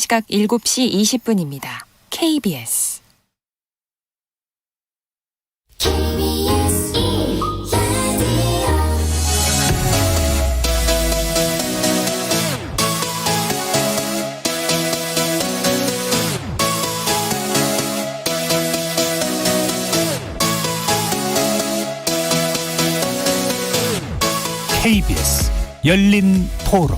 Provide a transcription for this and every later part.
시각 7시 20분입니다. KBS KBS 열린 토론.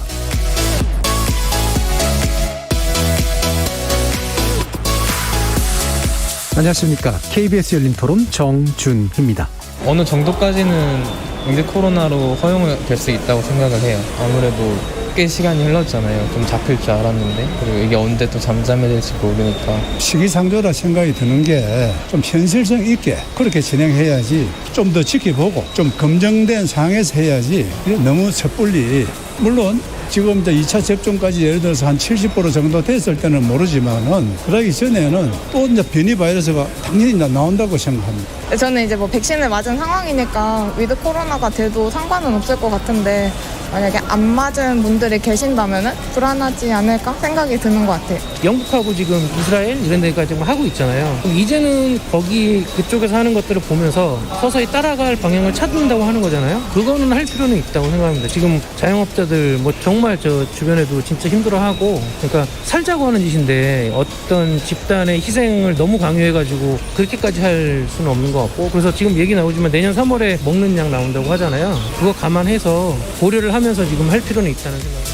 안녕하십니까. KBS 열린 토론 정준희입니다. 어느 정도까지는 윙드 코로나로 허용될 수 있다고 생각을 해요. 아무래도 꽤 시간이 흘렀잖아요. 좀 잡힐 줄 알았는데, 그리고 이게 언제 또 잠잠해질지 모르니까. 시기상조라 생각이 드는 게 좀 현실성 있게 그렇게 진행해야지, 좀 더 지켜보고 좀 검증된 상황에서 해야지. 너무 섣불리, 물론 지금 이제 2차 접종까지 예를 들어서 한 70% 정도 됐을 때는 모르지만은, 그러기 전에는 또 이제 변이 바이러스가 당연히 나온다고 생각합니다. 저는 이제 백신을 맞은 상황이니까 위드 코로나가 돼도 상관은 없을 것 같은데, 만약에 안 맞은 분들이 계신다면은 불안하지 않을까 생각이 드는 것 같아요. 영국하고 지금 이스라엘 이런 데가 지금 하고 있잖아요. 이제는 거기 그쪽에서 하는 것들을 보면서 서서히 따라갈 방향을 찾는다고 하는 거잖아요. 그거는 할 필요는 있다고 생각합니다. 지금 자영업자들 정말 저 주변에도 진짜 힘들어하고, 그러니까 살자고 하는 짓인데 어떤 집단의 희생을 너무 강요해가지고 그렇게까지 할 수는 없는 것 같고, 그래서 지금 얘기 나오지만 내년 3월에 먹는 약 나온다고 하잖아요. 그거 감안해서 고려를 하면서 지금 할 필요는 있다는 생각입니다.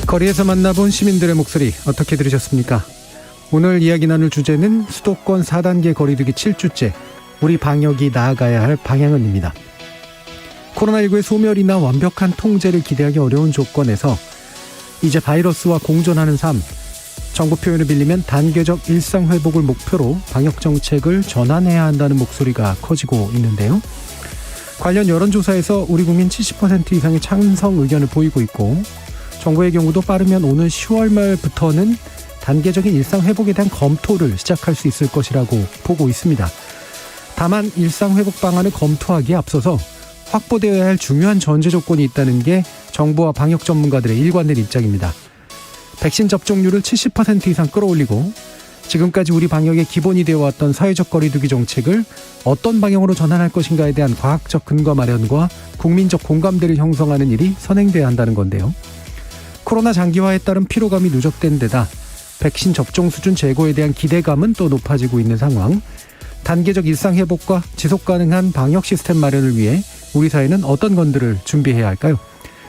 거리에서 만나본 시민들의 목소리 어떻게 들으셨습니까? 오늘 이야기 나눌 주제는 수도권 4단계 거리두기 7주째, 우리 방역이 나아가야 할 방향은입니다. 코로나19의 소멸이나 완벽한 통제를 기대하기 어려운 조건에서 이제 바이러스와 공존하는 삶, 정부 표현을 빌리면 단계적 일상회복을 목표로 방역정책을 전환해야 한다는 목소리가 커지고 있는데요. 관련 여론조사에서 우리 국민 70% 이상의 찬성 의견을 보이고 있고, 정부의 경우도 빠르면 오는 10월 말부터는 단계적인 일상회복에 대한 검토를 시작할 수 있을 것이라고 보고 있습니다. 다만 일상회복 방안을 검토하기에 앞서서 확보되어야 할 중요한 전제 조건이 있다는 게 정부와 방역 전문가들의 일관된 입장입니다. 백신 접종률을 70% 이상 끌어올리고, 지금까지 우리 방역의 기본이 되어왔던 사회적 거리두기 정책을 어떤 방향으로 전환할 것인가에 대한 과학적 근거 마련과 국민적 공감대를 형성하는 일이 선행돼야 한다는 건데요. 코로나 장기화에 따른 피로감이 누적된 데다 백신 접종 수준 제고에 대한 기대감은 또 높아지고 있는 상황, 단계적 일상 회복과 지속 가능한 방역 시스템 마련을 위해 우리 사회는 어떤 건들을 준비해야 할까요?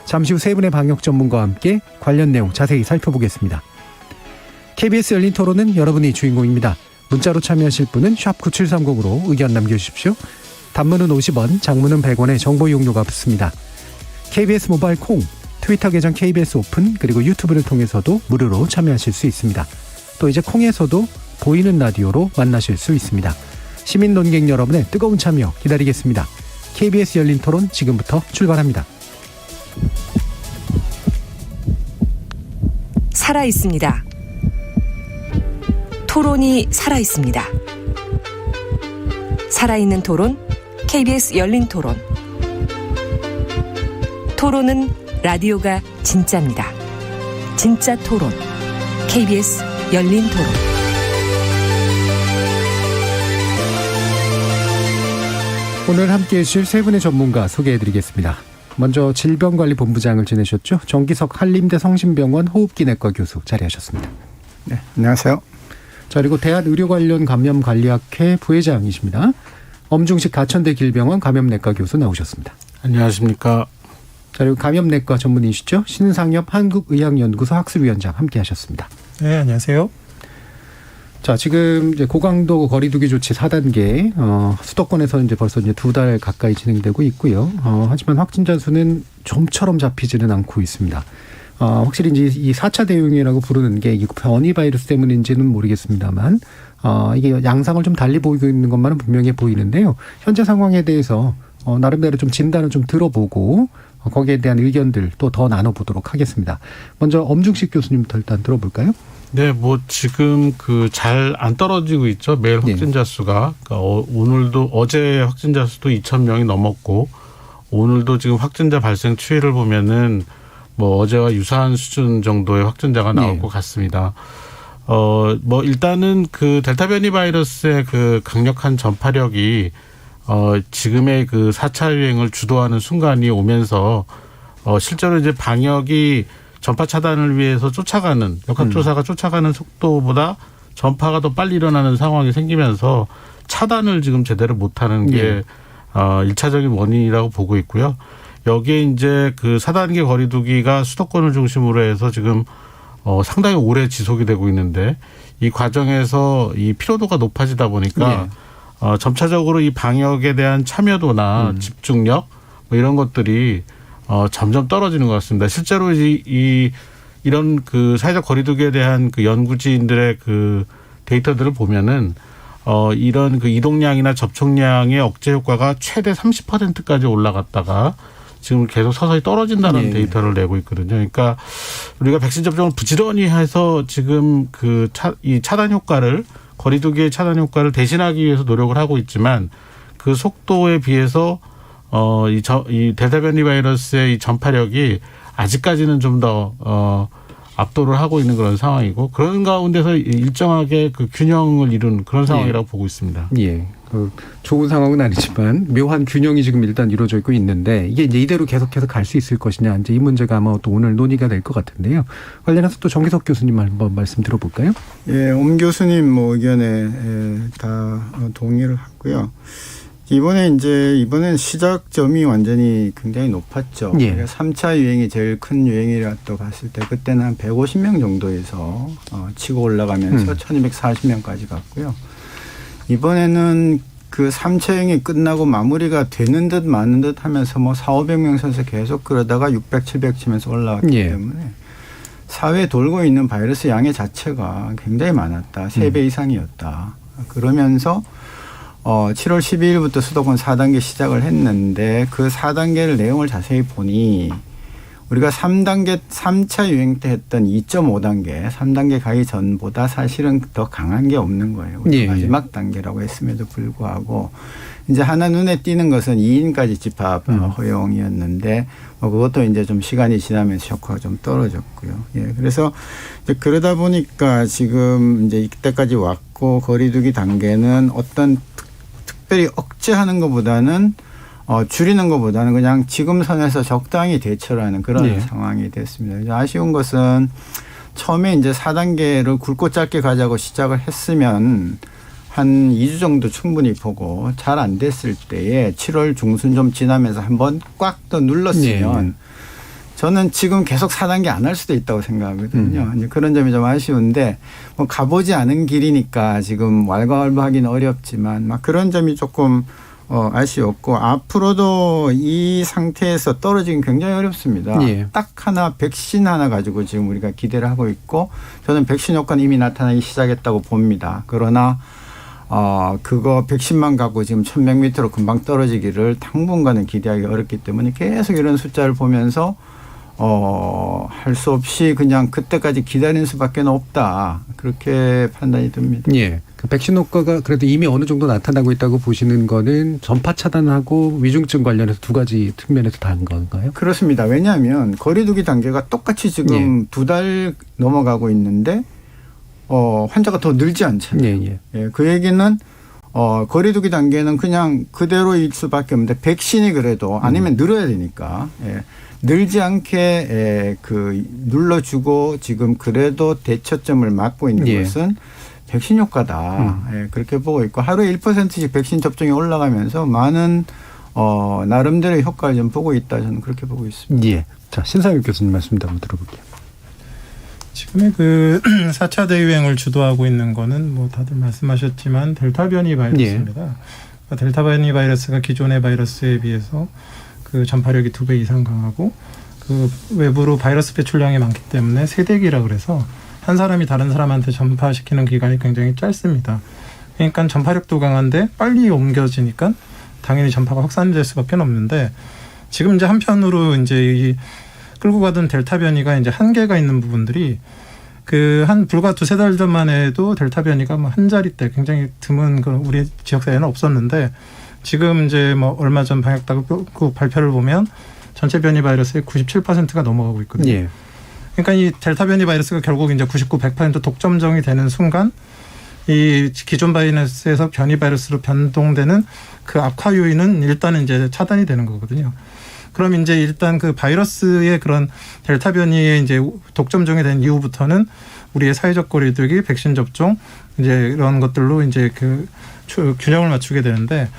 잠시 후 세 분의 방역 전문가와 함께 관련 내용 자세히 살펴보겠습니다. KBS 열린 토론은 여러분이 주인공입니다. 문자로 참여하실 분은 샵9730으로 의견 남겨주십시오. 단문은 50원, 장문은 100원의 정보 이용료가 붙습니다. KBS 모바일 콩, 트위터 계정 KBS 오픈, 그리고 유튜브를 통해서도 무료로 참여하실 수 있습니다. 또 이제 콩에서도 보이는 라디오로 만나실 수 있습니다. 시민 논객 여러분의 뜨거운 참여 기다리겠습니다. KBS 열린 토론 지금부터 출발합니다. 살아있습니다. 토론이 살아있습니다. 살아있는 토론, KBS 열린 토론. 토론은 라디오가 진짜입니다. 진짜 토론, KBS 열린 토론. 오늘 함께해 주실 세 분의 전문가 소개해드리겠습니다. 먼저 질병관리본부장을 지내셨죠. 정기석 한림대 성심병원 호흡기내과 교수 자리하셨습니다. 네, 안녕하세요. 자, 그리고 대한의료관련감염관리학회 부회장이십니다. 엄중식 가천대 길병원 감염내과 교수 나오셨습니다. 안녕하십니까. 자, 그리고 감염내과 전문의시죠. 신상엽 한국의학연구소 학술위원장 함께하셨습니다. 네, 안녕하세요. 자, 지금 이제 고강도 거리두기 조치 4단계, 수도권에서 이제 벌써 이제 2달 가까이 진행되고 있고요. 하지만 확진자 수는 좀처럼 잡히지는 않고 있습니다. 확실히 이제 이 4차 대응이라고 부르는 게 이 변이 바이러스 때문인지는 모르겠습니다만, 이게 양상을 좀 달리 보이고 있는 것만은 분명해 보이는데요. 현재 상황에 대해서 나름대로 좀 진단을 좀 들어보고 거기에 대한 의견들 또 더 나눠보도록 하겠습니다. 먼저 엄중식 교수님부터 일단 들어볼까요? 네, 지금 잘 안 떨어지고 있죠. 매일 확진자 수가. 그러니까 오늘도 어제 확진자 수도 2,000명이 넘었고, 오늘도 지금 확진자 발생 추이를 보면은 뭐 어제와 유사한 수준 정도의 확진자가 나올 것 같습니다. 뭐 일단은 그 델타 변이 바이러스의 그 강력한 전파력이 지금의 그 4차 유행을 주도하는 순간이 오면서 실제로 이제 방역이 전파 차단을 위해서 쫓아가는 역학조사가 쫓아가는 속도보다 전파가 더 빨리 일어나는 상황이 생기면서 차단을 지금 제대로 못하는 게 1차적인 원인이라고 보고 있고요. 여기에 이제 그 4단계 거리두기가 수도권을 중심으로 해서 지금 상당히 오래 지속이 되고 있는데 이 과정에서 이 피로도가 높아지다 보니까 점차적으로 이 방역에 대한 참여도나 집중력 뭐 이런 것들이 점점 떨어지는 것 같습니다. 실제로 이런 그 사회적 거리두기에 대한 그 연구진들의 그 데이터들을 보면은 이런 그 이동량이나 접촉량의 억제 효과가 최대 30%까지 올라갔다가 지금 계속 서서히 떨어진다는 데이터를 내고 있거든요. 그러니까 우리가 백신 접종을 부지런히 해서 지금 이 차단 효과를 거리두기의 차단 효과를 대신하기 위해서 노력을 하고 있지만 그 속도에 비해서 이 델타 변이 바이러스의 이 전파력이 아직까지는 좀 더 압도를 하고 있는 그런 상황이고 그런 가운데서 일정하게 그 균형을 이룬 그런 상황이라고 보고 있습니다. 예. 좋은 상황은 아니지만 묘한 균형이 지금 일단 이루어져 있고 있는데 이게 이제 이대로 계속해서 갈 수 있을 것이냐 이제 이 문제가 아마 또 오늘 논의가 될 것 같은데요. 관련해서 또 정기석 교수님 한번 말씀 들어볼까요? 예, 옴 교수님 의견에 다 동의를 하고요. 이번엔 시작점이 완전히 굉장히 높았죠. 예. 3차 유행이 제일 큰 유행이라 또 봤을 때 그때는 한 150명 정도에서 치고 올라가면서 1240명까지 갔고요. 이번에는 그 3차 유행이 끝나고 마무리가 되는 듯 마는 듯 하면서 뭐 400~500명 선에서 계속 그러다가 600, 700 치면서 올라왔기 때문에 사회에 돌고 있는 바이러스 양의 자체가 굉장히 많았다. 3배 이상이었다. 그러면서 7월 12일부터 수도권 4단계 시작을 했는데 그 4단계를 내용을 자세히 보니 우리가 3차 유행 때 했던 2.5단계, 3단계 가기 전보다 사실은 더 강한 게 없는 거예요. 우리 마지막 단계라고 했음에도 불구하고 이제 하나 눈에 띄는 것은 2인까지 집합 허용이었는데 그것도 이제 좀 시간이 지나면서 효과가 좀 떨어졌고요. 예, 그래서 이제 그러다 보니까 지금 이제 이때까지 왔고 거리두기 단계는 어떤 특별히 억제하는 것보다는 줄이는 것보다는 그냥 지금 선에서 적당히 대처를 하는 그런 상황이 됐습니다. 아쉬운 것은 처음에 이제 4단계를 굵고 짧게 가자고 시작을 했으면 한 2주 정도 충분히 보고 잘 안 됐을 때에 7월 중순 좀 지나면서 한번 꽉 더 눌렀으면 저는 지금 계속 4단계 안 할 수도 있다고 생각하거든요. 이제 그런 점이 좀 아쉬운데 뭐 가보지 않은 길이니까 지금 왈가왈부하기는 어렵지만 막 그런 점이 조금 아쉬웠고 앞으로도 이 상태에서 떨어지긴 굉장히 어렵습니다. 딱 하나 백신 하나 가지고 지금 우리가 기대를 하고 있고 저는 백신 효과는 이미 나타나기 시작했다고 봅니다. 그러나 그거 백신만 갖고 지금 1100m로 금방 떨어지기를 당분간은 기대하기 어렵기 때문에 계속 이런 숫자를 보면서 할 수 없이 그냥 그때까지 기다리는 수밖에 없다. 그렇게 판단이 듭니다. 예. 그 백신 효과가 그래도 이미 어느 정도 나타나고 있다고 보시는 거는 전파 차단하고 위중증 관련해서 두 가지 측면에서 다 한 건가요? 그렇습니다. 왜냐하면 거리두기 단계가 똑같이 지금 2달 넘어가고 있는데 환자가 더 늘지 않잖아요. 예, 그 얘기는 거리두기 단계는 그냥 그대로일 수밖에 없는데 백신이 그래도 아니면 늘어야 되니까 늘지 않게 눌러주고 지금 그래도 대처점을 막고 있는 것은 백신 효과다. 그렇게 보고 있고 하루에 1%씩 백신 접종이 올라가면서 많은 나름대로의 효과를 좀 보고 있다. 저는 그렇게 보고 있습니다. 예. 자, 신상엽 교수님 말씀도 한번 들어볼게요. 지금의 그 4차 대유행을 주도하고 있는 거는 뭐 다들 말씀하셨지만 델타 변이 바이러스입니다. 그러니까 델타 변이 바이러스가 기존의 바이러스에 비해서 그 전파력이 2배 이상 강하고 그 외부로 바이러스 배출량이 많기 때문에 세대기라 그래서 한 사람이 다른 사람한테 전파시키는 기간이 굉장히 짧습니다. 그러니까 전파력도 강한데 빨리 옮겨지니까 당연히 전파가 확산될 수밖에 없는데 지금 이제 한편으로 이제 이 끌고 가던 델타 변이가 이제 한계가 있는 부분들이 그 한 불과 2-3달 전만 해도 델타 변이가 뭐 한 자리대 굉장히 드문 그 우리 지역사회는 없었는데 지금 이제 뭐 얼마 전 방역당국 발표를 보면 전체 변이 바이러스의 97%가 넘어가고 있거든요. 예. 그러니까 이 델타 변이 바이러스가 결국 이제 99, 100% 독점종이 되는 순간 이 기존 바이러스에서 변이 바이러스로 변동되는 그 악화 요인은 일단은 이제 차단이 되는 거거든요. 그럼 이제 일단 그 바이러스의 그런 델타 변이의 이제 독점종이 된 이후부터는 우리의 사회적 거리두기, 백신 접종 이제 이런 것들로 이제 그 균형을 맞추게 되는데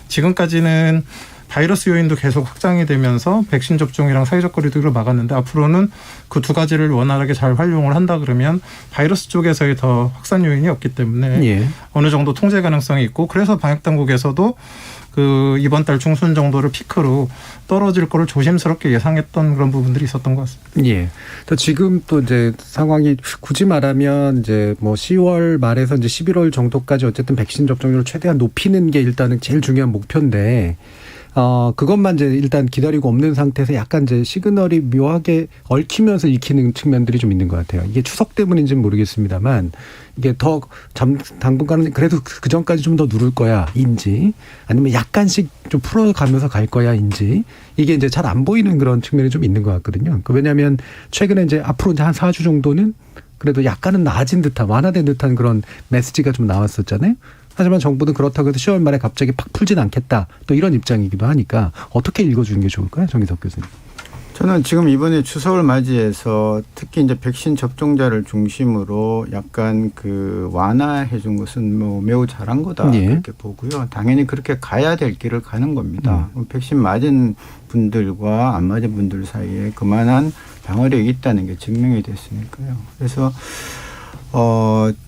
지금까지는 바이러스 요인도 계속 확장이 되면서 백신 접종이랑 사회적 거리두기를 막았는데 앞으로는 그 두 가지를 원활하게 잘 활용을 한다 그러면 바이러스 쪽에서의 더 확산 요인이 없기 때문에 예. 어느 정도 통제 가능성이 있고 그래서 방역당국에서도 그 이번 달 중순 정도를 피크로 떨어질 거를 조심스럽게 예상했던 그런 부분들이 있었던 것 같습니다. 예. 또 지금 또 이제 상황이 굳이 말하면 이제 뭐 10월 말에서 이제 11월 정도까지 어쨌든 백신 접종률을 최대한 높이는 게 일단은 제일 중요한 목표인데 그것만 이제 일단 기다리고 없는 상태에서 약간 이제 시그널이 묘하게 얽히면서 익히는 측면들이 좀 있는 것 같아요. 이게 추석 때문인지는 모르겠습니다만 이게 더 당분간은 그래도 그 전까지 좀 더 누를 거야인지 아니면 약간씩 좀 풀어가면서 갈 거야인지 이게 이제 잘 안 보이는 그런 측면이 좀 있는 것 같거든요. 왜냐하면 최근에 이제 앞으로 이제 한 4주 정도는 그래도 약간은 나아진 듯한 완화된 듯한 그런 메시지가 좀 나왔었잖아요. 하지만 정부는 그렇다고 해서 10월 말에 갑자기 팍 풀진 않겠다. 또 이런 입장이기도 하니까 어떻게 읽어주는 게 좋을까요? 정기석 교수님. 저는 지금 이번에 추석을 맞이해서 특히 이제 백신 접종자를 중심으로 약간 그 완화해 준 것은 뭐 매우 잘한 거다. 예. 그렇게 보고요. 당연히 그렇게 가야 될 길을 가는 겁니다. 백신 맞은 분들과 안 맞은 분들 사이에 그만한 방어력이 있다는 게 증명이 됐으니까요. 그래서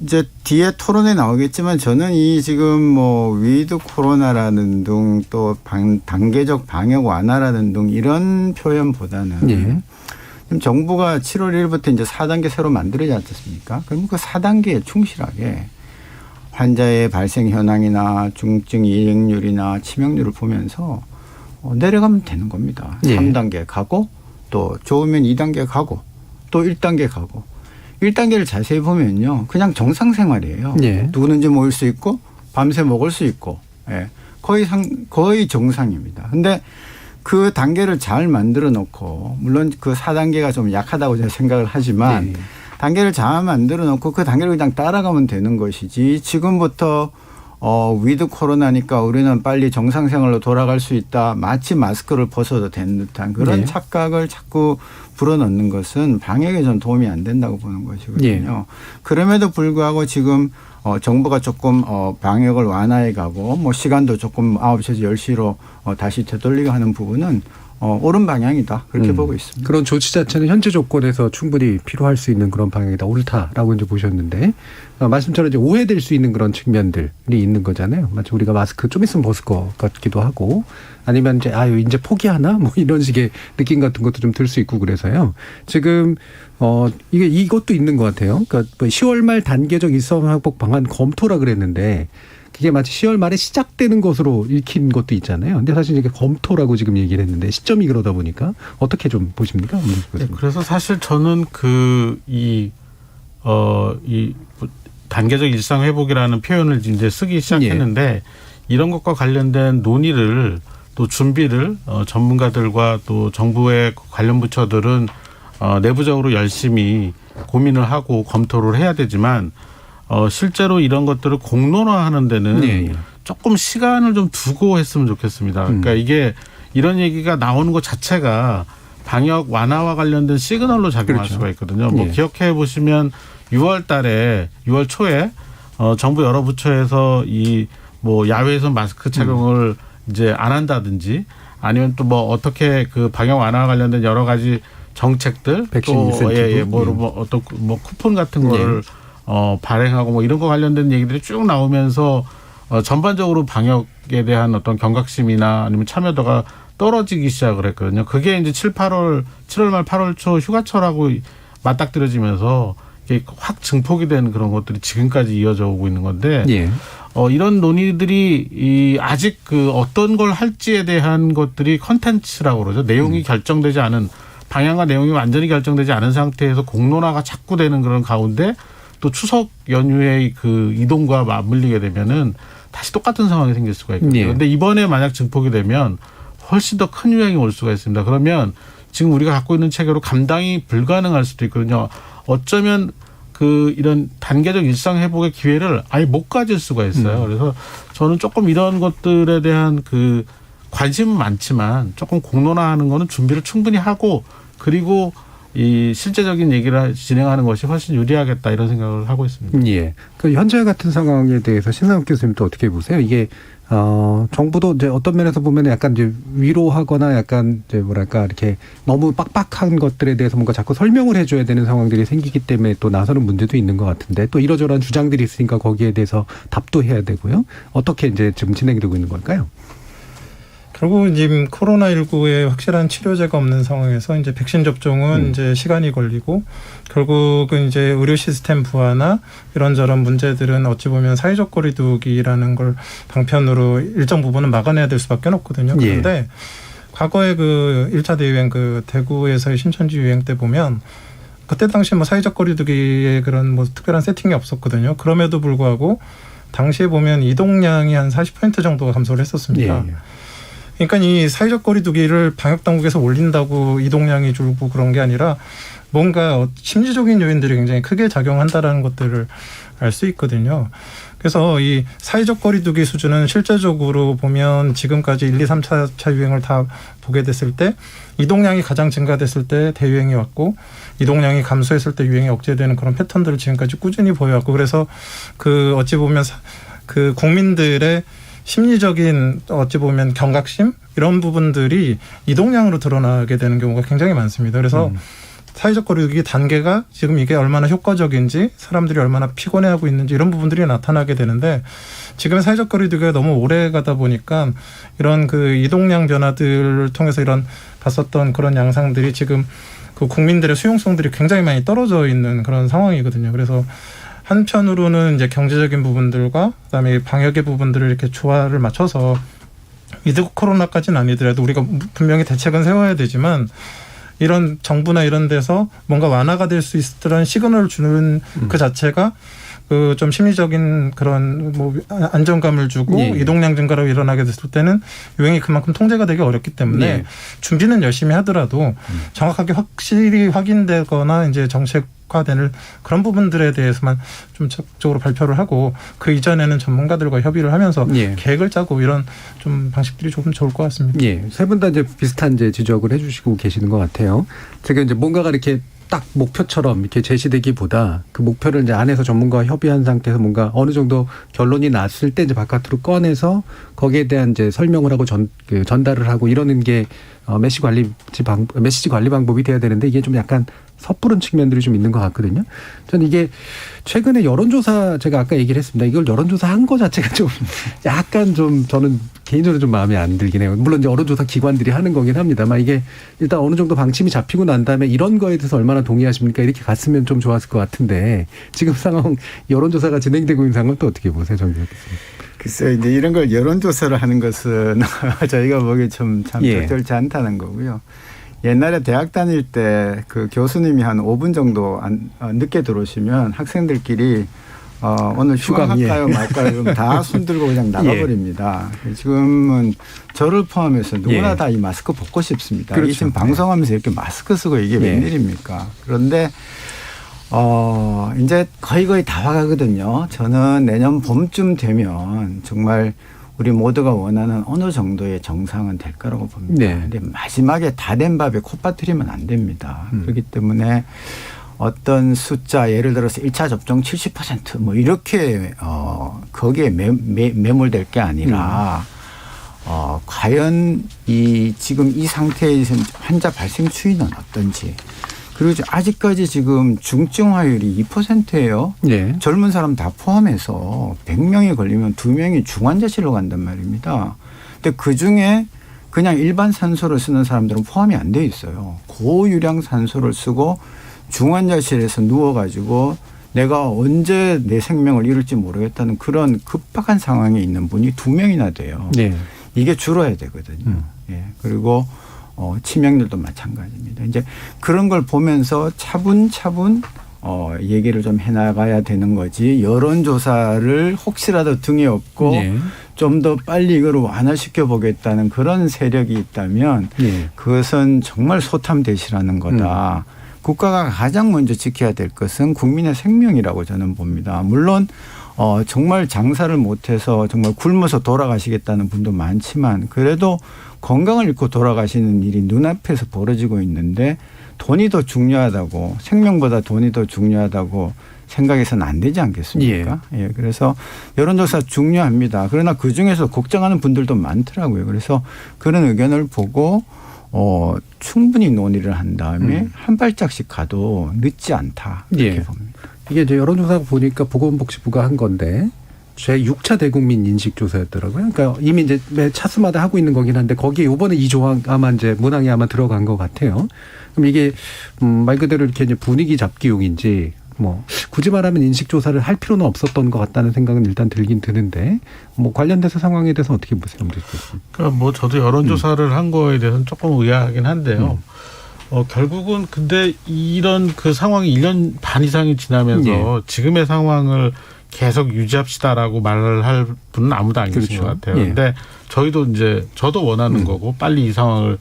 이제 뒤에 토론에 나오겠지만 저는 이 지금 뭐 위드 코로나라는 등 또 단계적 방역 완화라는 등 이런 표현보다는 예. 지금 정부가 7월 1일부터 이제 4단계 새로 만들어지 않습니까? 그럼 그 4단계에 충실하게 환자의 발생 현황이나 중증 이행률이나 치명률을 보면서 내려가면 되는 겁니다. 예. 3단계 가고 또 좋으면 2단계 가고 또 1단계 가고 1단계를 자세히 보면요. 그냥 정상생활이에요. 예. 누구든지 모일 수 있고 밤새 먹을 수 있고 예. 거의 정상입니다. 근데 그 단계를 잘 만들어 놓고 물론 그 4단계가 좀 약하다고 제가 생각을 하지만 단계를 잘 만들어 놓고 그 단계를 그냥 따라가면 되는 것이지 지금부터 위드 코로나니까 우리는 빨리 정상생활로 돌아갈 수 있다. 마치 마스크를 벗어도 되는 듯한 그런 착각을 자꾸 불어넣는 것은 방역에 좀 도움이 안 된다고 보는 것이거든요. 그럼에도 불구하고 지금 정부가 조금 방역을 완화해 가고 뭐 시간도 조금 9시에서 10시로 다시 되돌리고 하는 부분은 옳은 방향이다. 그렇게 보고 있습니다. 그런 조치 자체는 현재 조건에서 충분히 필요할 수 있는 그런 방향이다. 옳다라고 이제 보셨는데 말씀처럼 이제 오해될 수 있는 그런 측면들이 있는 거잖아요. 마치 우리가 마스크 좀 있으면 벗을 것 같기도 하고 아니면 이제 포기하나 뭐 이런 식의 느낌 같은 것도 좀 들 수 있고 그래서요. 지금 이것도 있는 것 같아요. 그러니까 10월 말 단계적 일상 회복 방안 검토라 그랬는데 그게 마치 10월 말에 시작되는 것으로 읽힌 것도 있잖아요. 근데 사실 이게 검토라고 지금 얘기를 했는데 시점이 그러다 보니까 어떻게 좀 보십니까? 네, 그래서 사실 저는 이 단계적 일상 회복이라는 표현을 이제 쓰기 시작했는데 이런 것과 관련된 논의를 또 준비를 전문가들과 또 정부의 관련 부처들은 내부적으로 열심히 고민을 하고 검토를 해야 되지만 실제로 이런 것들을 공론화하는 데는 조금 시간을 좀 두고 했으면 좋겠습니다. 그러니까 이게 이런 얘기가 나오는 것 자체가 방역 완화와 관련된 시그널로 작용할 수가 있거든요. 뭐 기억해 보시면 6월 초에 정부 여러 부처에서 뭐 야외에서 마스크 착용을 이제 안 한다든지 아니면 또 뭐 어떻게 그 방역 완화와 관련된 여러 가지 정책들 백신 또 인센티브 뭐 쿠폰 같은 거를 발행하고 뭐 이런 거 관련된 얘기들이 쭉 나오면서 전반적으로 방역에 대한 어떤 경각심이나 아니면 참여도가 떨어지기 시작을 했거든요. 그게 이제 7월 말 8월 초 휴가철하고 맞닥뜨려지면서 이게 확 증폭이 되는 그런 것들이 지금까지 이어져 오고 있는 건데 이런 논의들이 아직 그 어떤 걸 할지에 대한 것들이 컨텐츠라고 그러죠. 내용이 결정되지 않은 방향과 내용이 완전히 결정되지 않은 상태에서 공론화가 자꾸 되는 그런 가운데 또 추석 연휴의 그 이동과 맞물리게 되면은 다시 똑같은 상황이 생길 수가 있거든요. 그런데 이번에 만약 증폭이 되면 훨씬 더 큰 유행이 올 수가 있습니다. 그러면 지금 우리가 갖고 있는 체계로 감당이 불가능할 수도 있거든요. 어쩌면 이런 단계적 일상 회복의 기회를 아예 못 가질 수가 있어요. 그래서 저는 조금 이런 것들에 대한 관심은 많지만 조금 공론화하는 거는 준비를 충분히 하고 그리고 이 실제적인 얘기를 진행하는 것이 훨씬 유리하겠다 이런 생각을 하고 있습니다. 예. 현재 같은 상황에 대해서 신상욱 교수님 또 어떻게 보세요? 이게 정부도 이제 어떤 면에서 보면 약간 이제 위로하거나 약간 이제 뭐랄까 이렇게 너무 빡빡한 것들에 대해서 뭔가 자꾸 설명을 해줘야 되는 상황들이 생기기 때문에 또 나서는 문제도 있는 것 같은데 또 이러저러한 주장들이 있으니까 거기에 대해서 답도 해야 되고요. 어떻게 이제 지금 진행되고 있는 걸까요? 결국 지금 코로나19에 확실한 치료제가 없는 상황에서 이제 백신 접종은 이제 시간이 걸리고 결국은 이제 의료 시스템 부하나 이런저런 문제들은 어찌 보면 사회적 거리두기라는 걸 방편으로 일정 부분은 막아내야 될 수밖에 없거든요. 그런데 과거에 1차 대유행 대구에서의 신천지 유행 때 보면 그때 당시 뭐 사회적 거리두기에 그런 뭐 특별한 세팅이 없었거든요. 그럼에도 불구하고 당시에 보면 이동량이 한 40% 정도가 감소를 했었습니다. 그러니까 이 사회적 거리두기를 방역당국에서 올린다고 이동량이 줄고 그런 게 아니라 뭔가 심리적인 요인들이 굉장히 크게 작용한다라는 것들을 알 수 있거든요. 그래서 이 사회적 거리두기 수준은 실제적으로 보면 지금까지 1, 2, 3차 유행을 다 보게 됐을 때 이동량이 가장 증가됐을 때 대유행이 왔고 이동량이 감소했을 때 유행이 억제되는 그런 패턴들을 지금까지 꾸준히 보여왔고 그래서 어찌 보면 국민들의 심리적인 어찌 보면 경각심 이런 부분들이 이동량으로 드러나게 되는 경우가 굉장히 많습니다. 그래서 사회적 거리두기 단계가 지금 이게 얼마나 효과적인지 사람들이 얼마나 피곤해하고 있는지 이런 부분들이 나타나게 되는데 지금 사회적 거리두기가 너무 오래 가다 보니까 이런 이동량 변화들을 통해서 이런 봤었던 그런 양상들이 지금 국민들의 수용성들이 굉장히 많이 떨어져 있는 그런 상황이거든요. 그래서 한편으로는 이제 경제적인 부분들과 그다음에 방역의 부분들을 이렇게 조화를 맞춰서 위드 코로나까지는 아니더라도 우리가 분명히 대책은 세워야 되지만 이런 정부나 이런 데서 뭔가 완화가 될 수 있으라는 시그널을 주는 그 자체가 좀 심리적인 그런 안정감을 주고 이동량 증가로 일어나게 됐을 때는 유행이 그만큼 통제가 되기 어렵기 때문에 준비는 열심히 하더라도 정확하게 확실히 확인되거나 이제 정책화되는 그런 부분들에 대해서만 좀 적극적으로 발표를 하고 그 이전에는 전문가들과 협의를 하면서 계획을 짜고 이런 좀 방식들이 조금 좋을 것 같습니다. 세 분 다 이제 비슷한 이제 지적을 해주시고 계시는 것 같아요. 제가 이제 뭔가가 이렇게 딱 목표처럼 이렇게 제시되기보다 그 목표를 이제 안에서 전문가와 협의한 상태에서 뭔가 어느 정도 결론이 났을 때 이제 바깥으로 꺼내서 거기에 대한 이제 설명을 하고 전달을 하고 이러는 게 메시지 관리 방법이 돼야 되는데 이게 좀 약간 섣부른 측면들이 좀 있는 것 같거든요. 저는 이게 최근에 여론조사 제가 아까 얘기를 했습니다. 이걸 여론조사 한 거 자체가 좀 약간 좀 저는 개인적으로 좀 마음에 안 들긴 해요. 물론 이제 여론조사 기관들이 하는 거긴 합니다만 이게 일단 어느 정도 방침이 잡히고 난 다음에 이런 거에 대해서 얼마나 동의하십니까? 이렇게 갔으면 좀 좋았을 것 같은데 지금 상황 여론조사가 진행되고 있는 상황은 또 어떻게 보세요? 정규 교수님. 글쎄요. 이제 이런 걸 여론조사를 하는 것은 저희가 보기에 참 적절치 않다는 거고요. 옛날에 대학 다닐 때 교수님이 한 5분 정도 늦게 들어오시면 학생들끼리 오늘 휴강할까요 말까요 다 손들고 그냥 나가버립니다. 지금은 저를 포함해서 누구나 다 이 마스크 벗고 싶습니다. 그렇죠. 지금 방송하면서 이렇게 마스크 쓰고 이게 웬일입니까? 그런데 이제 거의 다 와가거든요. 저는 내년 봄쯤 되면 정말 우리 모두가 원하는 어느 정도의 정상은 될 거라고 봅니다. 그런데 마지막에 다 된 밥에 코 빠뜨리면 안 됩니다. 그렇기 때문에 어떤 숫자 예를 들어서 1차 접종 70% 뭐 이렇게 거기에 매몰될 게 아니라 과연 지금 이 상태에서 환자 발생 추이는 어떤지 그리고 아직까지 지금 중증화율이 2%예요. 젊은 사람 다 포함해서 100명이 걸리면 2명이 중환자실로 간단 말입니다. 근데 그중에 그냥 일반 산소를 쓰는 사람들은 포함이 안 돼 있어요. 고유량 산소를 쓰고 중환자실에서 누워가지고 내가 언제 내 생명을 잃을지 모르겠다는 그런 급박한 상황에 있는 분이 2명이나 돼요. 이게 줄어야 되거든요. 그리고 치명률도 마찬가지입니다. 이제 그런 걸 보면서 차분차분 얘기를 좀 해나가야 되는 거지 여론조사를 혹시라도 등에 업고 좀 더 빨리 이걸 완화시켜 보겠다는 그런 세력이 있다면 예. 그것은 정말 소탐대시라는 거다. 국가가 가장 먼저 지켜야 될 것은 국민의 생명이라고 저는 봅니다. 물론 정말 장사를 못해서 정말 굶어서 돌아가시겠다는 분도 많지만 그래도 건강을 잃고 돌아가시는 일이 눈앞에서 벌어지고 있는데 돈이 더 중요하다고 생명보다 돈이 더 중요하다고 생각해서는 안 되지 않겠습니까? 예. 그래서 여론조사 중요합니다. 그러나 그중에서 걱정하는 분들도 많더라고요. 그래서 그런 의견을 보고 충분히 논의를 한 다음에 한 발짝씩 가도 늦지 않다 이렇게 봅니다. 이게 이제 여론조사 보니까 보건복지부가 한 건데 제6차 대국민 인식조사였더라고요. 그러니까 이미 이제 매 차수마다 하고 있는 거긴 한데 거기에 이번에 이 조항 아마 이제 문항이 아마 들어간 것 같아요. 그럼 이게 말 그대로 이렇게 이제 분위기 잡기용인지 뭐 굳이 말하면 인식조사를 할 필요는 없었던 것 같다는 생각은 일단 들긴 드는데 뭐 관련돼서 상황에 대해서 어떻게 보세요? 그러니까 뭐 저도 여론조사를 한 거에 대해서는 조금 의아하긴 한데요. 결국은 근데 이런 그 상황이 1년 반 이상이 지나면서 지금의 상황을 계속 유지합시다라고 말을 할 분은 아무도 안 계신 것 같아요. 그런데 저희도 이제 저도 원하는 거고 빨리 이 상황을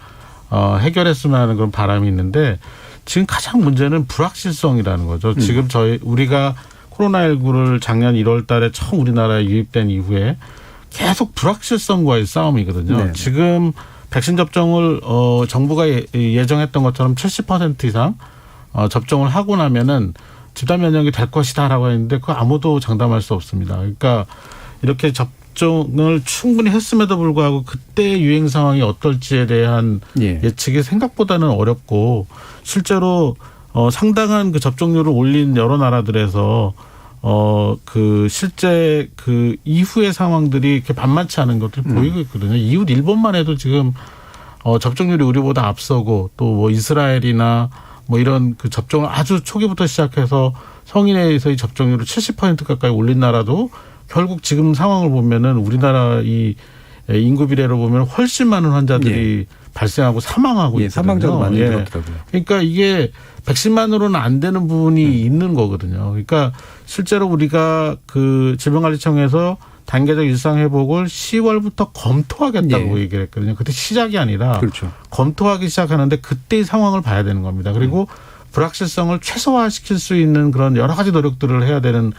해결했으면 하는 그런 바람이 있는데 지금 가장 문제는 불확실성이라는 거죠. 지금 우리가 코로나19를 작년 1월 달에 처음 우리나라에 유입된 이후에 계속 불확실성과의 싸움이거든요. 네. 지금 백신 접종을 정부가 예정했던 것처럼 70% 이상 접종을 하고 나면은 집단 면역이 될 것이다라고 했는데 그거 아무도 장담할 수 없습니다. 그러니까 이렇게 접종을 충분히 했음에도 불구하고 그때 유행 상황이 어떨지에 대한 예측이 생각보다는 어렵고 실제로 상당한 그 접종률을 올린 여러 나라들에서 그 실제 그 이후의 상황들이 이렇게 만만치 않은 것들이 보이고 있거든요. 이웃 일본만 해도 지금 접종률이 우리보다 앞서고 또 뭐 이스라엘이나 뭐 이런 그 접종을 아주 초기부터 시작해서 성인에서의 접종률을 70% 가까이 올린 나라도 결국 지금 상황을 보면은 우리나라 이 인구 비례로 보면 훨씬 많은 환자들이 발생하고 사망하고 있거든요. 사망자도 많이 늘었더라고요. 그러니까 이게 백신만으로는 안 되는 부분이 있는 거거든요. 그러니까 실제로 우리가 그 질병관리청에서 단계적 일상 회복을 10월부터 검토하겠다고 얘기를 했거든요. 그때 시작이 아니라 검토하기 시작하는데 그때의 상황을 봐야 되는 겁니다. 그리고 불확실성을 최소화시킬 수 있는 그런 여러 가지 노력들을 해야 되는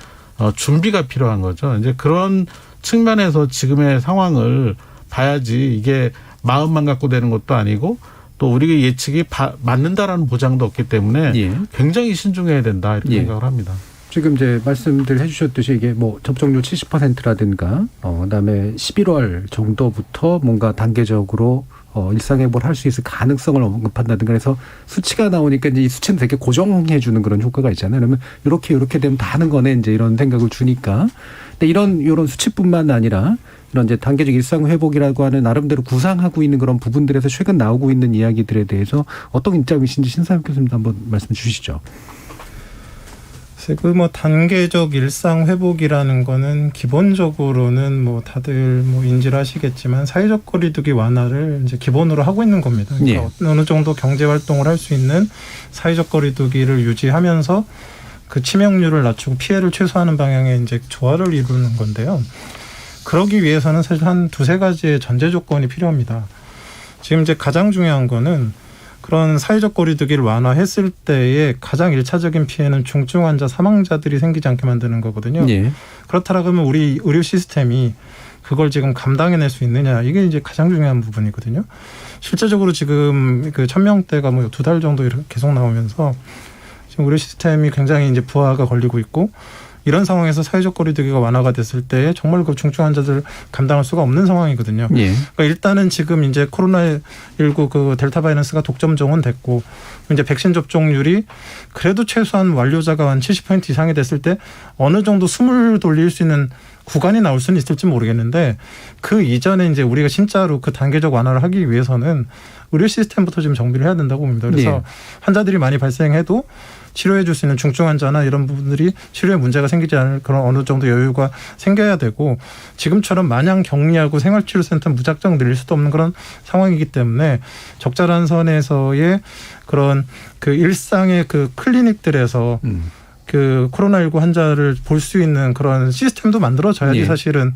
준비가 필요한 거죠. 이제 그런 측면에서 지금의 상황을 봐야지 이게 마음만 갖고 되는 것도 아니고 또 우리의 예측이 맞는다라는 보장도 없기 때문에 굉장히 신중해야 된다 이렇게 생각을 합니다. 지금 이제 말씀들 해주셨듯이 이게 뭐 접종률 70%라든가 그다음에 11월 정도부터 뭔가 단계적으로 일상회복을 할 수 있을 가능성을 언급한다든가 해서 수치가 나오니까 이제 이 수치는 되게 고정해 주는 그런 효과가 있잖아요. 그러면 이렇게 되면 다 하는 거네 이제 이런 생각을 주니까. 근데 이런 수치뿐만 아니라 이런 이제 단계적 일상 회복이라고 하는 나름대로 구상하고 있는 그런 부분들에서 최근 나오고 있는 이야기들에 대해서 어떤 입장이신지 신사임 교수님도 한번 말씀해 주시죠. 그 뭐 단계적 일상 회복이라는 거는 기본적으로는 뭐 다들 뭐 인지를 하시겠지만 사회적 거리두기 완화를 이제 기본으로 하고 있는 겁니다. 그러니까 어느 정도 경제 활동을 할 수 있는 사회적 거리두기를 유지하면서 그 치명률을 낮추고 피해를 최소화하는 방향의 이제 조화를 이루는 건데요. 그러기 위해서는 사실 한 두세 가지의 전제 조건이 필요합니다. 지금 이제 가장 중요한 거는 그런 사회적 거리두기를 완화했을 때의 가장 1차적인 피해는 중증 환자 사망자들이 생기지 않게 만드는 거거든요. 그렇다면 우리 의료 시스템이 그걸 지금 감당해낼 수 있느냐 이게 이제 가장 중요한 부분이거든요. 실제적으로 지금 그 1000명대가 뭐 2달 정도 이렇게 계속 나오면서 지금 의료 시스템이 굉장히 이제 부하가 걸리고 있고 이런 상황에서 사회적 거리두기가 완화가 됐을 때 정말 그 중증 환자들 감당할 수가 없는 상황이거든요. 그러니까 일단은 지금 이제 코로나19 그 델타 바이러스가 독점종은 됐고 이제 백신 접종률이 그래도 최소한 완료자가 한 70% 이상이 됐을 때 어느 정도 숨을 돌릴 수 있는 구간이 나올 수는 있을지 모르겠는데 그 이전에 이제 우리가 진짜로 그 단계적 완화를 하기 위해서는 의료 시스템부터 좀 정비를 해야 된다고 봅니다. 그래서 환자들이 많이 발생해도 치료해 줄 수 있는 중증 환자나 이런 부분들이 치료에 문제가 생기지 않을 그런 어느 정도 여유가 생겨야 되고 지금처럼 마냥 격리하고 생활치료센터 무작정 늘릴 수도 없는 그런 상황이기 때문에 적절한 선에서의 그런 그 일상의 그 클리닉들에서 그 코로나19 환자를 볼 수 있는 그런 시스템도 만들어져야지 사실은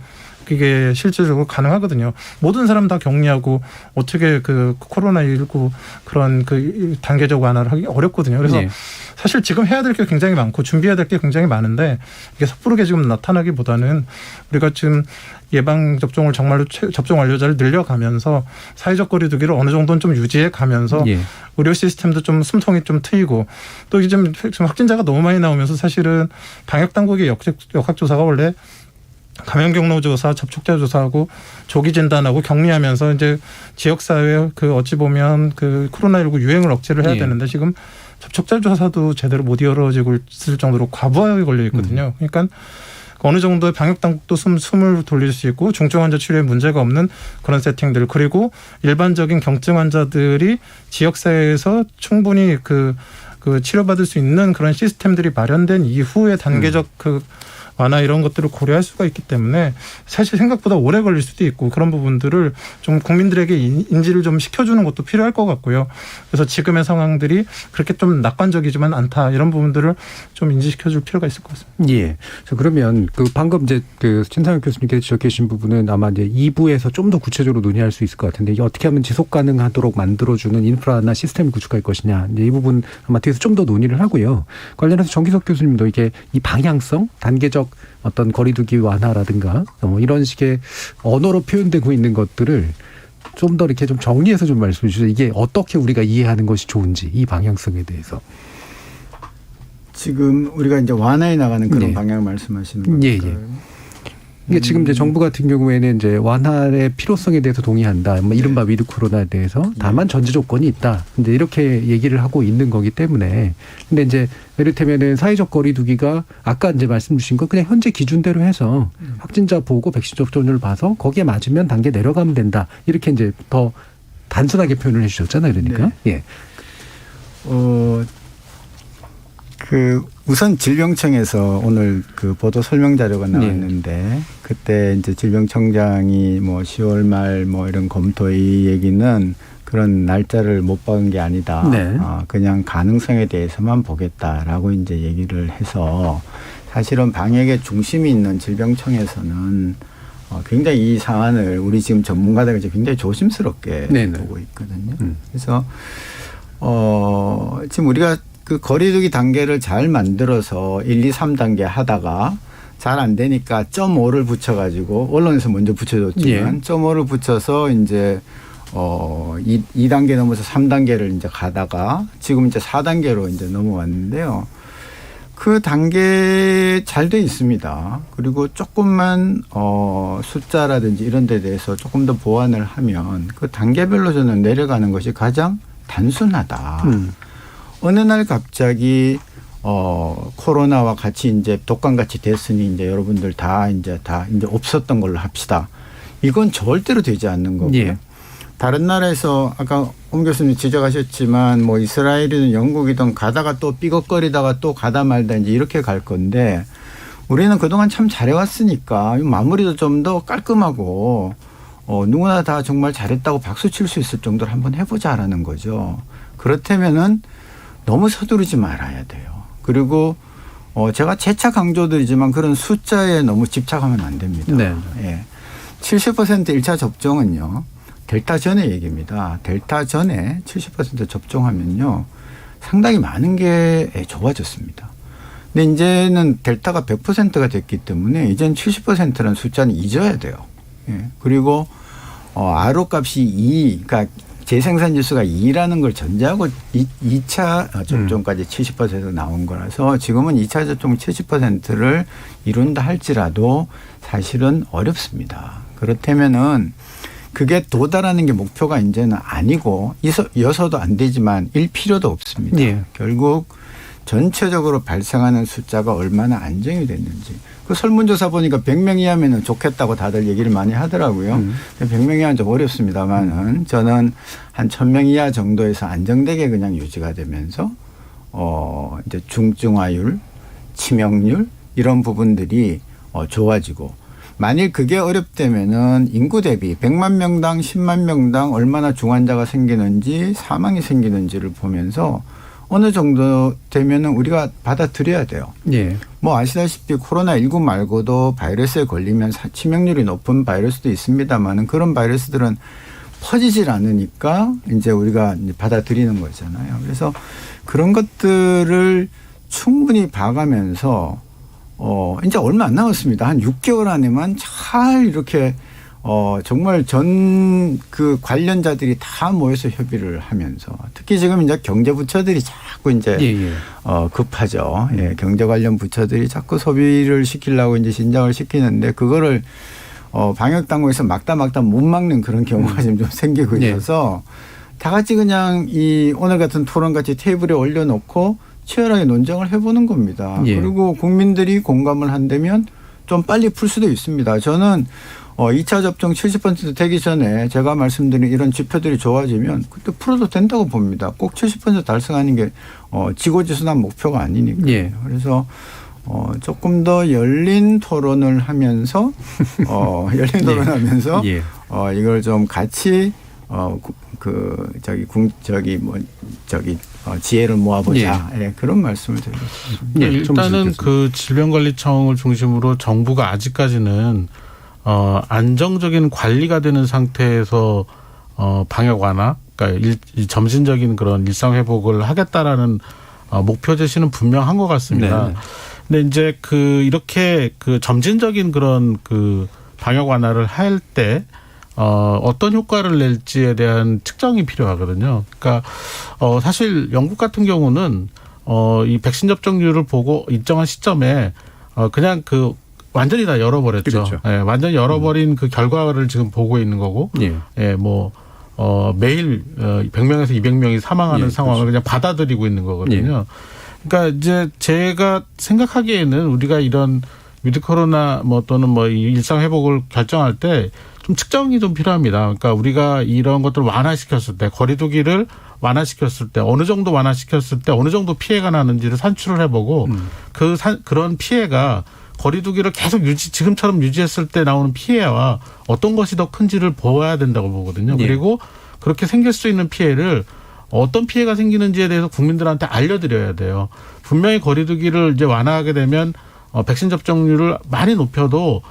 그게 실질적으로 가능하거든요. 모든 사람 다 격리하고 어떻게 그 코로나19 그런 그 단계적 완화를 하기 어렵거든요. 그래서 네. 사실 지금 해야 될 게 굉장히 많고 준비해야 될 게 굉장히 많은데 이게 섣부르게 지금 나타나기보다는 우리가 지금 예방 접종을 정말로 접종 완료자를 늘려가면서 사회적 거리두기를 어느 정도는 좀 유지해 가면서 예. 의료 시스템도 좀 숨통이 좀 트이고 또 이제 지금 확진자가 너무 많이 나오면서 사실은 방역 당국의 역학조사가 원래 감염 경로 조사, 접촉자 조사하고 조기 진단하고 격리하면서 이제 지역 사회 그 어찌 보면 그 코로나19 유행을 억제를 해야 예. 되는데 지금 접촉자 조사도 제대로 못 이루어지고 있을 정도로 과부하에 걸려 있거든요. 그러니까 어느 정도의 방역 당국도 숨을 돌릴 수 있고 중증 환자 치료에 문제가 없는 그런 세팅들, 그리고 일반적인 경증 환자들이 지역 사회에서 충분히 그 치료받을 수 있는 그런 시스템들이 마련된 이후에 단계적 그 완화 이런 것들을 고려할 수가 있기 때문에 사실 생각보다 오래 걸릴 수도 있고 그런 부분들을 좀 국민들에게 인지를 좀 시켜주는 것도 필요할 것 같고요. 그래서 지금의 상황들이 그렇게 좀 낙관적이지만 않다 이런 부분들을 좀 인지시켜줄 필요가 있을 것 같습니다. 예. 자, 그러면 그 방금 이제 그 신상혁 교수님께서 지적해 주신 부분은 아마 이제 2부에서 좀 더 구체적으로 논의할 수 있을 것 같은데 이게 어떻게 하면 지속 가능하도록 만들어주는 인프라나 시스템을 구축할 것이냐 이제 이 부분 아마 뒤에서 좀 더 논의를 하고요. 관련해서 정기석 교수님도 이게 이 방향성, 단계적 어떤 거리두기 완화라든가 이런 식의 언어로 표현되고 있는 것들을 좀 더 이렇게 좀 정리해서 좀 말씀해 주세요. 이게 어떻게 우리가 이해하는 것이 좋은지 이 방향성에 대해서. 지금 우리가 이제 완화해 나가는 그런 네. 방향을 말씀하시는 겁니까? 예. 이게 지금 이제 정부 같은 경우에는 이제 완화의 필요성에 대해서 동의한다. 뭐 이른바 위드 코로나에 대해서 다만 전제 조건이 있다. 근데 이렇게 얘기를 하고 있는 거기 때문에 근데 이제 이를테면은 사회적 거리두기가 아까 이제 말씀 주신 거 그냥 현재 기준대로 해서 확진자 보고 백신 접종률 봐서 거기에 맞으면 단계 내려가면 된다. 이렇게 이제 더 단순하게 표현을 해주셨잖아요. 그러니까 예. 우선 질병청에서 오늘 그 보도 설명 자료가 나왔는데 그때 이제 질병청장이 뭐 10월 말 뭐 이런 검토의 얘기는 그런 날짜를 못 박은 게 아니다. 네. 그냥 가능성에 대해서만 보겠다라고 이제 얘기를 해서 사실은 방역의 중심이 있는 질병청에서는 굉장히 이 사안을 우리 지금 전문가들이 이제 굉장히 조심스럽게 네네. 보고 있거든요. 그래서 지금 우리가 그 거리두기 단계를 잘 만들어서 1, 2, 3단계 하다가 잘 안 되니까 0.5를 붙여가지고 언론에서 먼저 붙여줬지만 0.5를 붙여서 이제 2단계 넘어서 3단계를 이제 가다가 지금 이제 4단계로 이제 넘어왔는데요. 그 단계 잘 돼 있습니다. 그리고 조금만 숫자라든지 이런 데 대해서 조금 더 보완을 하면 그 단계별로 저는 내려가는 것이 가장 단순하다. 어느 날 갑자기 코로나와 같이 이제 독감같이 됐으니 이제 여러분들 다 이제 없었던 걸로 합시다. 이건 절대로 되지 않는 거고요. 예. 다른 나라에서 아까 엄 교수님 지적하셨지만 뭐 이스라엘이든 영국이든 가다가 또 삐걱거리다가 또 가다 말다 이제 이렇게 갈 건데 우리는 그동안 참 잘해왔으니까 마무리도 좀 더 깔끔하고 누구나 다 정말 잘했다고 박수 칠 수 있을 정도로 한번 해보자라는 거죠. 그렇다면은 너무 서두르지 말아야 돼요. 그리고 제가 재차 강조드리지만 그런 숫자에 너무 집착하면 안 됩니다. 네. 예. 70% 1차 접종은요. 델타 전의 얘기입니다. 델타 전에 70% 접종하면요. 상당히 많은 게 좋아졌습니다. 근데 이제는 델타가 100%가 됐기 때문에 이제는 70%라는 숫자는 잊어야 돼요. 예. 그리고 R호 값이 2, 그러니까 재생산 지수가 2라는 걸 전제하고 2차 접종까지 70% 나온 거라서 지금은 2차 접종 70%를 이룬다 할지라도 사실은 어렵습니다. 그렇다면은 그게 도달하는 게 목표가 이제는 아니고 여서도 안 되지만 일 필요도 없습니다. 예. 결국 전체적으로 발생하는 숫자가 얼마나 안정이 됐는지. 그 설문조사 보니까 100명 이하면 좋겠다고 다들 얘기를 많이 하더라고요. 100명 이하는 좀 어렵습니다만은 저는 한 1000명 이하 정도에서 안정되게 그냥 유지가 되면서 이제 중증화율, 치명률 이런 부분들이 좋아지고 만일 그게 어렵다면은 인구 대비 100만 명당 10만 명당 얼마나 중환자가 생기는지 사망이 생기는지를 보면서 어느 정도 되면은 우리가 받아들여야 돼요. 예. 뭐 아시다시피 코로나19 말고도 바이러스에 걸리면 치명률이 높은 바이러스도 있습니다만은 그런 바이러스들은 퍼지질 않으니까 이제 우리가 이제 받아들이는 거잖아요. 그래서 그런 것들을 충분히 봐가면서 이제 얼마 안 남았습니다. 한 6개월 안에만 잘 이렇게 정말 전 그 관련자들이 다 모여서 협의를 하면서 특히 지금 이제 경제부처들이 자꾸 이제 급하죠. 예, 경제 관련 부처들이 자꾸 소비를 시키려고 이제 신장을 시키는데 그거를 방역 당국에서 막다 못 막는 그런 경우가 지금 좀 생기고 있어서 다 같이 그냥 이 오늘 같은 토론 같이 테이블에 올려놓고 치열하게 논쟁을 해보는 겁니다. 그리고 국민들이 공감을 한다면 좀 빨리 풀 수도 있습니다. 저는 2차 접종 70% 되기 전에 제가 말씀드린 이런 지표들이 좋아지면 그때 풀어도 된다고 봅니다. 꼭 70% 달성하는 게 지고지순한 목표가 아니니까요. 그래서 조금 더 열린 토론을 하면서 이걸 좀 같이 지혜를 모아보자. 그런 말씀을 드리겠습니다. 일단은 그 질병관리청을 중심으로 정부가 아직까지는 안정적인 관리가 되는 상태에서 방역 완화, 그러니까 점진적인 그런 일상 회복을 하겠다라는 목표 제시는 분명한 것 같습니다. 근데 이제 이렇게 점진적인 그런 방역 완화를 할 때 어떤 효과를 낼지에 대한 측정이 필요하거든요. 그러니까 사실 영국 같은 경우는 이 백신 접종률을 보고 일정한 시점에 그냥 완전히 다 열어버렸죠. 그렇죠. 예, 완전히 열어버린 그 결과를 지금 보고 있는 거고, 매일 100명에서 200명이 사망하는 상황을 그냥 받아들이고 있는 거거든요. 그러니까 이제 제가 생각하기에는 우리가 이런 위드 코로나 또는 이 일상 회복을 결정할 때 좀 측정이 좀 필요합니다. 그러니까 우리가 이런 것들을 완화시켰을 때, 거리두기를 완화시켰을 때, 어느 정도 완화시켰을 때 어느 정도 피해가 나는지를 산출을 해보고 그런 피해가 거리두기를 계속 지금처럼 유지했을 때 나오는 피해와 어떤 것이 더 큰지를 보아야 된다고 보거든요. 그리고 그렇게 생길 수 있는 피해를 어떤 피해가 생기는지에 대해서 국민들한테 알려드려야 돼요. 분명히 거리두기를 이제 완화하게 되면 백신 접종률을 많이 높여도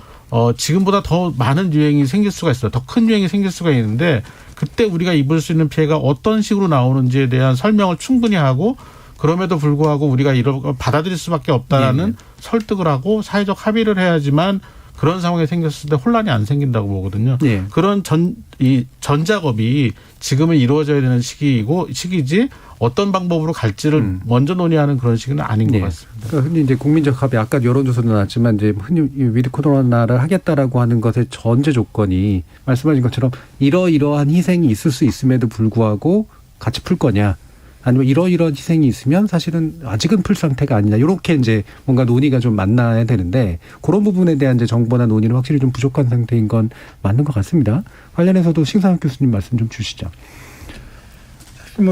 지금보다 더 많은 유행이 생길 수가 있어요. 더 큰 유행이 생길 수가 있는데 그때 우리가 입을 수 있는 피해가 어떤 식으로 나오는지에 대한 설명을 충분히 하고 그럼에도 불구하고 우리가 이런 걸 받아들일 수밖에 없다라는 설득을 하고 사회적 합의를 해야지만 그런 상황이 생겼을 때 혼란이 안 생긴다고 보거든요. 그런 전 작업이 지금은 이루어져야 되는 시기지 어떤 방법으로 갈지를 먼저 논의하는 그런 시기는 아닌 것 같습니다. 그러니까 흔히 이제 국민적 합의, 아까 여론조사도 나왔지만 이제 흔히 위드 코로나를 하겠다라고 하는 것의 전제 조건이 말씀하신 것처럼 이러이러한 희생이 있을 수 있음에도 불구하고 같이 풀 거냐. 아니면 이러이러한 희생이 있으면 사실은 아직은 풀 상태가 아니냐. 이렇게 이제 뭔가 논의가 좀 만나야 되는데 그런 부분에 대한 이제 정보나 논의는 확실히 좀 부족한 상태인 건 맞는 것 같습니다. 관련해서도 신상혁 교수님 말씀 좀 주시죠.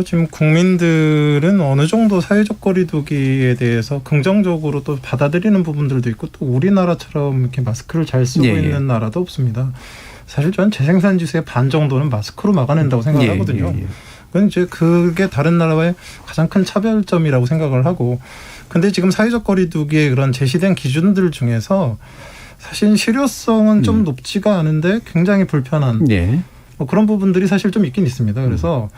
지금 국민들은 어느 정도 사회적 거리두기에 대해서 긍정적으로 또 받아들이는 부분들도 있고 또 우리나라처럼 이렇게 마스크를 잘 쓰고 있는 나라도 없습니다. 사실 저는 재생산 지수의 반 정도는 마스크로 막아낸다고 생각하거든요. 그건 이제 그게 다른 나라와의 가장 큰 차별점이라고 생각을 하고, 근데 지금 사회적 거리두기의 그런 제시된 기준들 중에서 사실 실효성은 좀 높지가 않은데 굉장히 불편한 그런 부분들이 사실 좀 있긴 있습니다. 그래서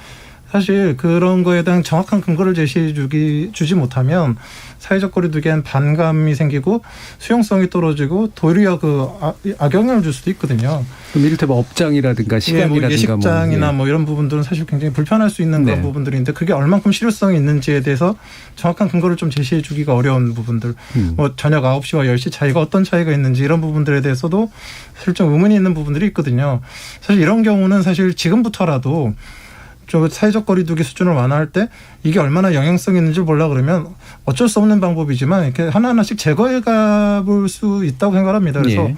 사실 그런 거에 대한 정확한 근거를 주지 못하면 사회적 거리두기에 한 반감이 생기고 수용성이 떨어지고 도리어 악영향을 줄 수도 있거든요. 그럼 이를테면 업장이라든가 시간이라든가 예식장이나 이런 부분들은 사실 굉장히 불편할 수 있는 그런 부분들인데 그게 얼만큼 실효성이 있는지에 대해서 정확한 근거를 좀 제시해 주기가 어려운 부분들, 저녁 9시와 10시 차이가 어떤 차이가 있는지 이런 부분들에 대해서도 사실 좀 의문이 있는 부분들이 있거든요. 사실 이런 경우는 사실 지금부터라도 좀 사회적 거리두기 수준을 완화할 때 이게 얼마나 영향성이 있는지 몰라 그러면 어쩔 수 없는 방법이지만 이렇게 하나하나씩 제거해 가볼 수 있다고 생각합니다. 그래서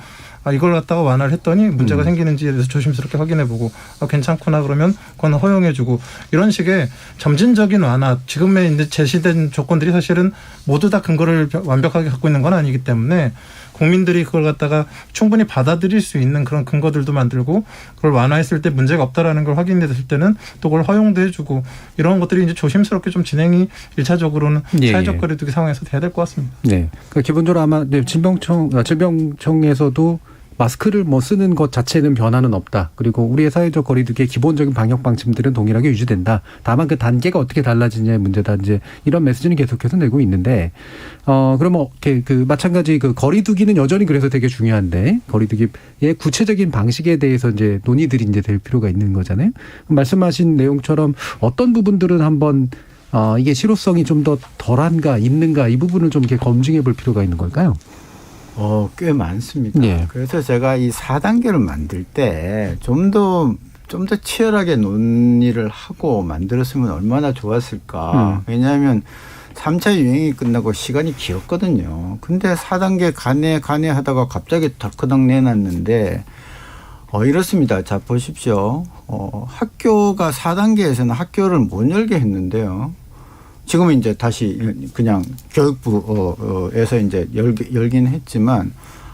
이걸 갖다가 완화를 했더니 문제가 생기는지에 대해서 조심스럽게 확인해보고 괜찮구나 그러면 그건 허용해주고 이런 식의 점진적인 완화, 지금의 이제 제시된 조건들이 사실은 모두 다 근거를 완벽하게 갖고 있는 건 아니기 때문에 국민들이 그걸 갖다가 충분히 받아들일 수 있는 그런 근거들도 만들고 그걸 완화했을 때 문제가 없다라는 걸 확인됐을 때는 또 그걸 허용도 해주고 이런 것들이 이제 조심스럽게 좀 진행이 1차적으로는 예, 사회적 예. 거리두기 상황에서 돼야 될 것 같습니다. 네. 그러니까 기본적으로 아마 질병청에서도 마스크를 뭐 쓰는 것 자체는 변화는 없다. 그리고 우리의 사회적 거리두기의 기본적인 방역 방침들은 동일하게 유지된다. 다만 그 단계가 어떻게 달라지냐의 문제다. 이제 이런 메시지는 계속해서 내고 있는데, 그러면 그 마찬가지 그 거리두기는 여전히 그래서 되게 중요한데 거리두기의 구체적인 방식에 대해서 이제 논의들이 이제 될 필요가 있는 거잖아요. 말씀하신 내용처럼 어떤 부분들은 한번 이게 실효성이 좀 더 덜한가 있는가 이 부분을 좀 이렇게 검증해 볼 필요가 있는 걸까요? 꽤 많습니다. 예. 그래서 제가 이 4단계를 만들 때 좀 더 치열하게 논의를 하고 만들었으면 얼마나 좋았을까. 왜냐하면 3차 유행이 끝나고 시간이 길었거든요. 근데 4단계 가네 하다가 갑자기 덜커덕 내놨는데 이렇습니다. 자, 보십시오. 학교가 4단계에서는 학교를 못 열게 했는데요. 지금은 이제 다시 그냥 교육부에서 이제 열긴 했지만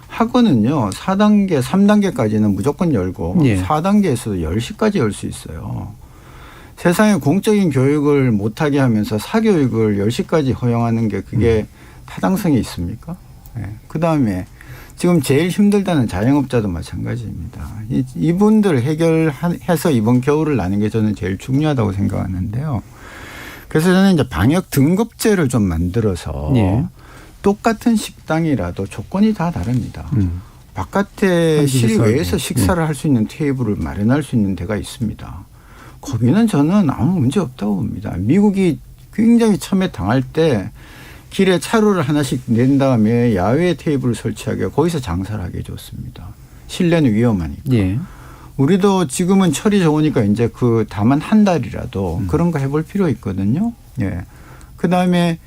학원은요 4단계, 3단계까지는 무조건 열고 예. 4단계에서도 10시까지 열 수 있어요. 세상에 공적인 교육을 못하게 하면서 사교육을 10시까지 허용하는 게 그게 타당성이 있습니까? 네. 그다음에 지금 제일 힘들다는 자영업자도 마찬가지입니다. 이분들 해결해서 이번 겨울을 나는 게 저는 제일 중요하다고 생각하는데요. 그래서 저는 이제 방역 등급제를 좀 만들어서 예. 똑같은 식당이라도 조건이 다 다릅니다. 바깥에 실외에서 식사를 할 수 있는 테이블을 마련할 수 있는 데가 있습니다. 거기는 저는 아무 문제 없다고 봅니다. 미국이 굉장히 처음에 당할 때 길에 차로를 하나씩 낸 다음에 야외 테이블을 설치하게 거기서 장사를 하게 해줬습니다. 실내는 위험하니까. 예. 우리도 지금은 철이 좋으니까 이제 다만 한 달이라도 그런 거 해볼 필요 있거든요. 예. 그 다음에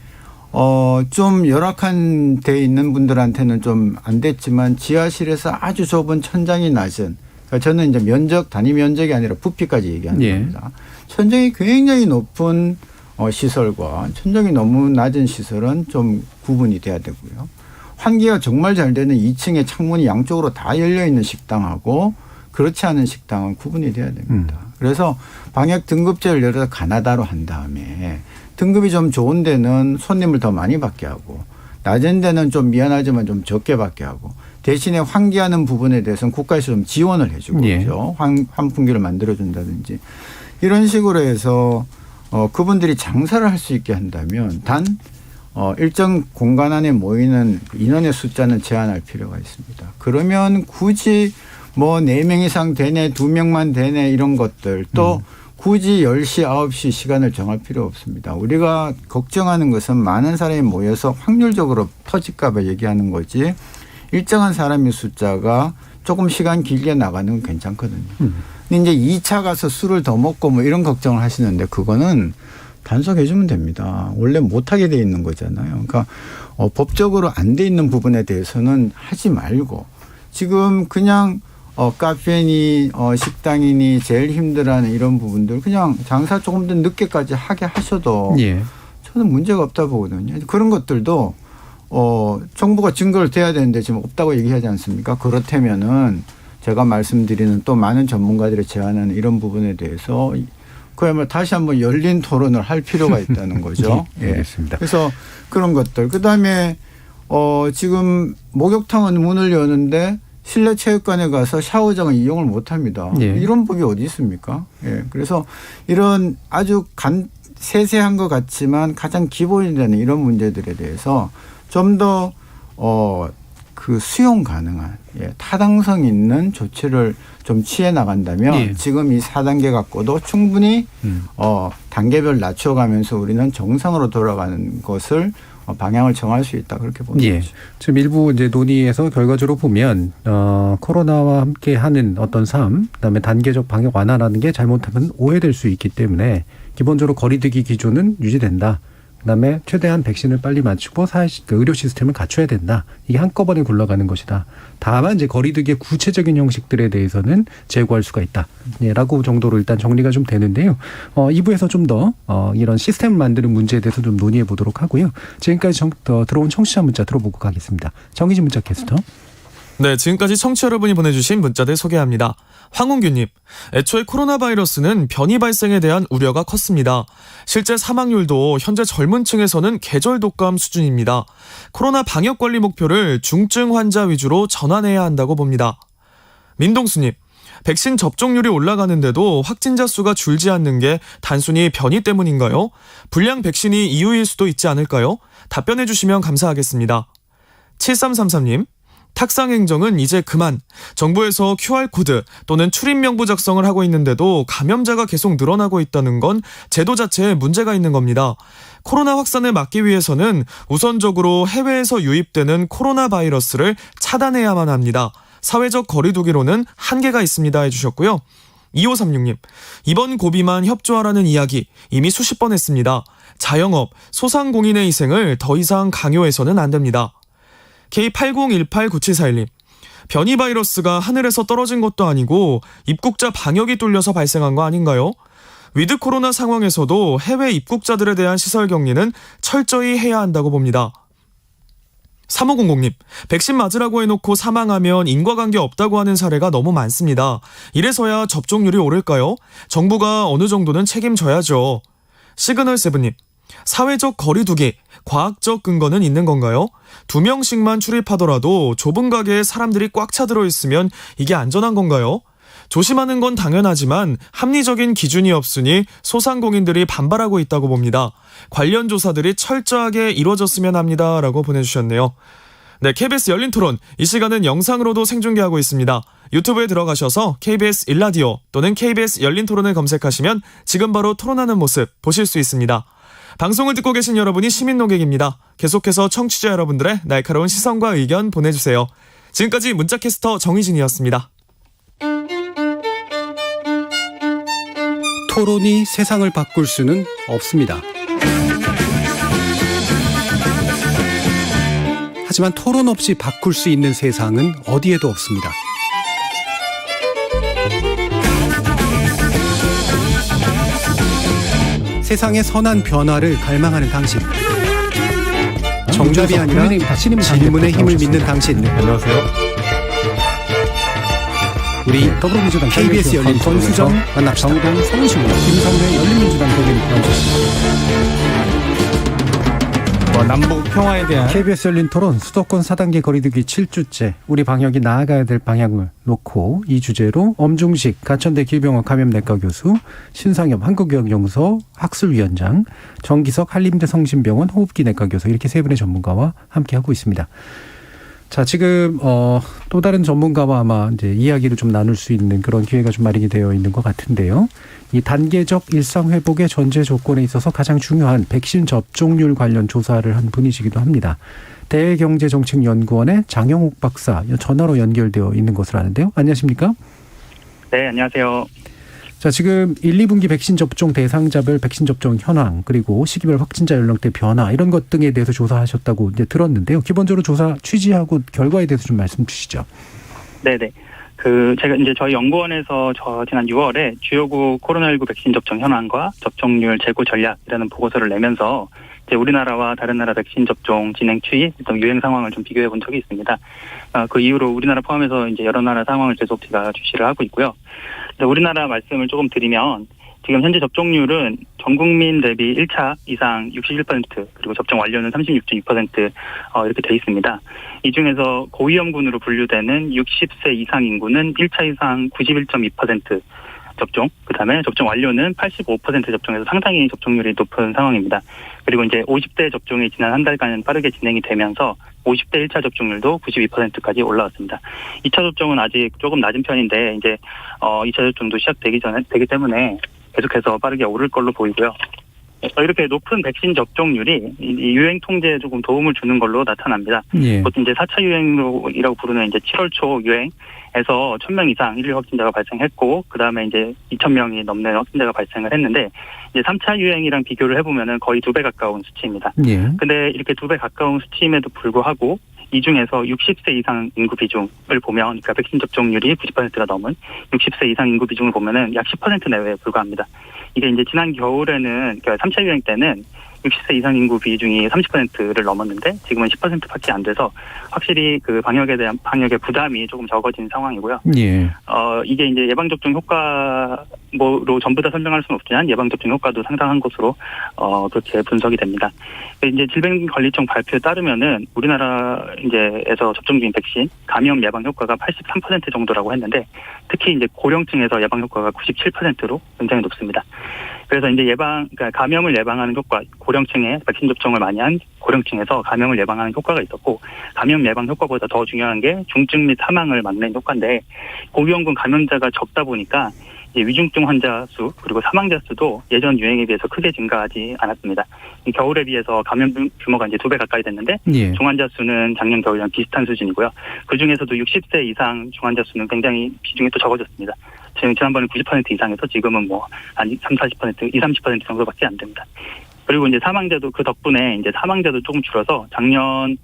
좀 열악한 데 있는 분들한테는 좀 안 됐지만 지하실에서 아주 좁은 천장이 낮은, 그러니까 저는 이제 단위 면적이 아니라 부피까지 얘기하는 예. 겁니다. 천장이 굉장히 높은 시설과 천장이 너무 낮은 시설은 좀 구분이 돼야 되고요. 환기가 정말 잘 되는 2층에 창문이 양쪽으로 다 열려 있는 식당하고 그렇지 않은 식당은 구분이 돼야 됩니다. 그래서 방역 등급제를 열어서 가나다로 한 다음에 등급이 좀 좋은 데는 손님을 더 많이 받게 하고 낮은 데는 좀 미안하지만 좀 적게 받게 하고 대신에 환기하는 부분에 대해서는 국가에서 좀 지원을 해주고 예. 그렇죠. 환풍기를 만들어준다든지 이런 식으로 해서 그분들이 장사를 할 수 있게 한다면 단 일정 공간 안에 모이는 인원의 숫자는 제한할 필요가 있습니다. 그러면 굳이 뭐 4명 이상 되네, 2명만 되네 이런 것들 또 굳이 10시, 9시 시간을 정할 필요 없습니다. 우리가 걱정하는 것은 많은 사람이 모여서 확률적으로 터질까 봐 얘기하는 거지 일정한 사람의 숫자가 조금 시간 길게 나가는 건 괜찮거든요. 근데 이제 2차 가서 술을 더 먹고 뭐 이런 걱정을 하시는데 그거는 단속해 주면 됩니다. 원래 못하게 돼 있는 거잖아요. 그러니까 법적으로 안 돼 있는 부분에 대해서는 하지 말고 지금 그냥 카페니 식당이니 제일 힘들어하는 이런 부분들 그냥 장사 조금 더 늦게까지 하게 하셔도 예. 저는 문제가 없다 보거든요. 그런 것들도 정부가 증거를 대야 되는데 지금 없다고 얘기하지 않습니까? 그렇다면은 제가 말씀드리는 또 많은 전문가들이 제안하는 이런 부분에 대해서 그야말로 다시 한번 열린 토론을 할 필요가 있다는 거죠. 예, 알겠습니다. 그래서 그런 것들. 그다음에 지금 목욕탕은 문을 여는데 실내 체육관에 가서 샤워장을 이용을 못 합니다. 예. 이런 법이 어디 있습니까? 예. 그래서 이런 아주 세세한 것 같지만 가장 기본이 되는 이런 문제들에 대해서 좀 더 수용 가능한 타당성 있는 조치를 좀 취해 나간다면 예. 지금 이 4단계 갖고도 충분히 단계별 낮춰가면서 우리는 정상으로 돌아가는 것을 방향을 정할 수 있다 그렇게 보는 예. 거죠. 지금 일부 이제 논의에서 결과적으로 보면 코로나와 함께 하는 어떤 삶, 그다음에 단계적 방역 완화라는 게 잘못하면 오해될 수 있기 때문에 기본적으로 거리두기 기조는 유지된다. 그다음에 최대한 백신을 빨리 맞추고 의료 시스템을 갖춰야 된다. 이게 한꺼번에 굴러가는 것이다. 다만 이제 거리두기의 구체적인 형식들에 대해서는 제고할 수가 있다. 라고 정도로 일단 정리가 좀 되는데요. 2부에서 좀 더 이런 시스템을 만드는 문제에 대해서 좀 논의해 보도록 하고요. 지금까지 들어온 청취자 문자 들어보고 가겠습니다. 정기진 문자 캐스터. 네, 지금까지 청취자 여러분이 보내주신 문자들 소개합니다. 황운규님, 애초에 코로나 바이러스는 변이 발생에 대한 우려가 컸습니다. 실제 사망률도 현재 젊은 층에서는 계절 독감 수준입니다. 코로나 방역 관리 목표를 중증 환자 위주로 전환해야 한다고 봅니다. 민동수님, 백신 접종률이 올라가는데도 확진자 수가 줄지 않는 게 단순히 변이 때문인가요? 불량 백신이 이유일 수도 있지 않을까요? 답변해 주시면 감사하겠습니다. 7333님, 탁상 행정은 이제 그만. 정부에서 QR코드 또는 출입명부 작성을 하고 있는데도 감염자가 계속 늘어나고 있다는 건 제도 자체에 문제가 있는 겁니다. 코로나 확산을 막기 위해서는 우선적으로 해외에서 유입되는 코로나 바이러스를 차단해야만 합니다. 사회적 거리두기로는 한계가 있습니다 해주셨고요. 2536님, 이번 고비만 협조하라는 이야기 이미 수십 번 했습니다. 자영업, 소상공인의 희생을 더 이상 강요해서는 안 됩니다. K80189741님, 변이 바이러스가 하늘에서 떨어진 것도 아니고 입국자 방역이 뚫려서 발생한 거 아닌가요? 위드 코로나 상황에서도 해외 입국자들에 대한 시설 격리는 철저히 해야 한다고 봅니다. 3500님, 백신 맞으라고 해놓고 사망하면 인과관계 없다고 하는 사례가 너무 많습니다. 이래서야 접종률이 오를까요? 정부가 어느 정도는 책임져야죠. 시그널7님, 사회적 거리두기, 과학적 근거는 있는 건가요? 2명씩만 출입하더라도 좁은 가게에 사람들이 꽉 차 들어있으면 이게 안전한 건가요? 조심하는 건 당연하지만 합리적인 기준이 없으니 소상공인들이 반발하고 있다고 봅니다. 관련 조사들이 철저하게 이루어졌으면 합니다. 라고 보내주셨네요. 네, KBS 열린 토론. 이 시간은 영상으로도 생중계하고 있습니다. 유튜브에 들어가셔서 KBS 일라디오 또는 KBS 열린 토론을 검색하시면 지금 바로 토론하는 모습 보실 수 있습니다. 방송을 듣고 계신 여러분이 시민 노객입니다. 계속해서 청취자 여러분들의 날카로운 시선과 의견 보내주세요. 지금까지 문자캐스터 정희진이었습니다. 토론이 세상을 바꿀 수는 없습니다. 하지만 토론 없이 바꿀 수 있는 세상은 어디에도 없습니다. 세상의 선한 변화를 갈망하는 당신. 정답이 아니라 질문의 힘을 믿는 당신. 안녕하세요. 우리 더불어민주당 KBS 열린 권수정 만납시다. 정동 서울시민 김성래 열린민주당 대변인 나오셨습니다. 남북 평화에 대한 KBS 열린 토론 수도권 4단계 거리두기 7주째 우리 방역이 나아가야 될 방향을 놓고 이 주제로 엄중식 가천대 길병원 감염내과 교수, 신상엽 한국의학연구소 학술위원장, 정기석 한림대 성심병원 호흡기내과 교수 이렇게 세 분의 전문가와 함께하고 있습니다. 자, 지금 또 다른 전문가와 아마 이제 이야기를 좀 나눌 수 있는 그런 기회가 좀 마련이 되어 있는 것 같은데요. 이 단계적 일상 회복의 전제 조건에 있어서 가장 중요한 백신 접종률 관련 조사를 한 분이시기도 합니다. 대경제정책연구원의 장영욱 박사 전화로 연결되어 있는 것으로 아는데요. 안녕하십니까? 네, 안녕하세요. 자, 지금 1, 2분기 백신 접종 대상자별 백신 접종 현황 그리고 시기별 확진자 연령대 변화 이런 것 등에 대해서 조사하셨다고 이제 들었는데요. 기본적으로 조사 취지하고 결과에 대해서 좀 말씀 주시죠. 네네. 제가 이제 저희 연구원에서 지난 6월에 주요국 코로나19 백신 접종 현황과 접종률 재고 전략이라는 보고서를 내면서 이제 우리나라와 다른 나라 백신 접종 진행 추이, 또 유행 상황을 좀 비교해 본 적이 있습니다. 그 이후로 우리나라 포함해서 이제 여러 나라 상황을 계속 제가 주시를 하고 있고요. 우리나라 말씀을 조금 드리면 지금 현재 접종률은 전 국민 대비 1차 이상 61% 그리고 접종 완료는 36.2% 이렇게 돼 있습니다. 이 중에서 고위험군으로 분류되는 60세 이상 인구는 1차 이상 91.2% 접종, 그다음에 접종 완료는 85% 접종해서 상당히 접종률이 높은 상황입니다. 그리고 이제 50대 접종이 지난 한 달간 빠르게 진행이 되면서 50대 1차 접종률도 92%까지 올라왔습니다. 2차 접종은 아직 조금 낮은 편인데 이제 2차 접종도 시작되기 때문에 계속해서 빠르게 오를 걸로 보이고요. 이렇게 높은 백신 접종률이 이 유행 통제에 조금 도움을 주는 걸로 나타납니다. 예. 보통 이제 4차 유행이라고 부르는 이제 7월 초 유행에서 1,000명 이상 일일 확진자가 발생했고, 그 다음에 이제 2,000명이 넘는 확진자가 발생을 했는데, 이제 3차 유행이랑 비교를 해보면은 거의 2배 가까운 수치입니다. 예. 근데 이렇게 2배 가까운 수치임에도 불구하고 이 중에서 60세 이상 인구 비중을 보면, 그러니까 백신 접종률이 90%가 넘은 60세 이상 인구 비중을 보면은 약 10% 내외에 불과합니다. 이게 이제 지난 겨울에는, 그러니까 3차 유행 때는 60세 이상 인구 비중이 30%를 넘었는데 지금은 10%밖에 안 돼서 확실히 그 방역의 부담이 조금 적어진 상황이고요. 예. 이게 이제 예방접종 효과로 전부 다 설명할 수는 없지만 예방접종 효과도 상당한 것으로 그렇게 분석이 됩니다. 이제 질병관리청 발표에 따르면은 우리나라 이제에서 접종 중인 백신 감염 예방 효과가 83% 정도라고 했는데, 특히 이제 고령층에서 예방 효과가 97%로 굉장히 높습니다. 그래서 이제 그러니까 감염을 예방하는 효과, 고령층에 백신 접종을 많이 한 고령층에서 감염을 예방하는 효과가 있었고, 감염 예방 효과보다 더 중요한 게 중증 및 사망을 막는 효과인데, 고위험군 감염자가 적다 보니까 이제 위중증 환자 수 그리고 사망자 수도 예전 유행에 비해서 크게 증가하지 않았습니다. 겨울에 비해서 감염 규모가 이제 2배 가까이 됐는데, 예. 중환자 수는 작년 겨울이랑 비슷한 수준이고요. 그 중에서도 60세 이상 중환자 수는 굉장히 비중이 또 적어졌습니다. 지난번에 90% 이상에서 지금은 한 30%, 20-30% 정도밖에 안 됩니다. 그리고 이제 사망자도 그 덕분에 이제 사망자도 조금 줄어서 작년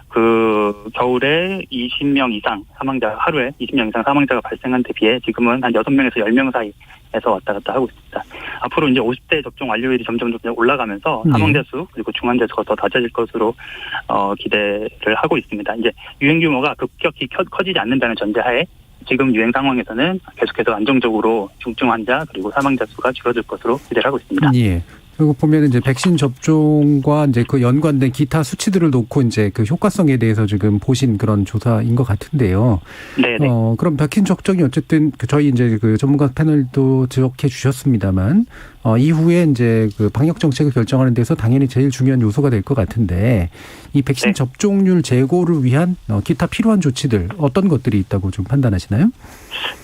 그 겨울에 20명 이상 사망자, 하루에 20명 이상 사망자가 발생한 데 비해 지금은 한 6명에서 10명 사이에서 왔다 갔다 하고 있습니다. 앞으로 이제 50대 접종 완료율이 점점 올라가면서 사망자 수 그리고 중환자 수가 더 낮아질 것으로 기대를 하고 있습니다. 이제 유행 규모가 급격히 커지지 않는다는 전제하에 지금 유행 상황에서는 계속해서 안정적으로 중증 환자 그리고 사망자 수가 줄어들 것으로 기대를 하고 있습니다. 예. 그리고 보면 이제 백신 접종과 이제 그 연관된 기타 수치들을 놓고 이제 그 효과성에 대해서 지금 보신 그런 조사인 것 같은데요. 네. 그럼 백신 접종이 어쨌든 저희 이제 그 전문가 패널도 지적해 주셨습니다만, 이후에 이제 그 방역 정책을 결정하는 데서 당연히 제일 중요한 요소가 될 것 같은데, 이 백신 접종률 제고를 위한 기타 필요한 조치들 어떤 것들이 있다고 좀 판단하시나요?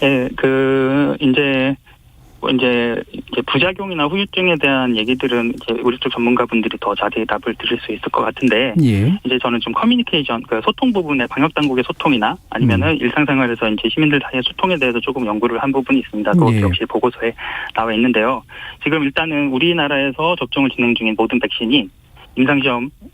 네, 이제 부작용이나 후유증에 대한 얘기들은 이제 우리 쪽 전문가분들이 더 자세히 답을 드릴 수 있을 것 같은데, 예. 이제 저는 좀 커뮤니케이션, 그 소통 부분에 방역 당국의 소통이나 아니면은 일상생활에서 이제 시민들 사이의 소통에 대해서 조금 연구를 한 부분이 있습니다. 그것 역시 보고서에 나와 있는데요. 지금 일단은 우리나라에서 접종을 진행 중인 모든 백신이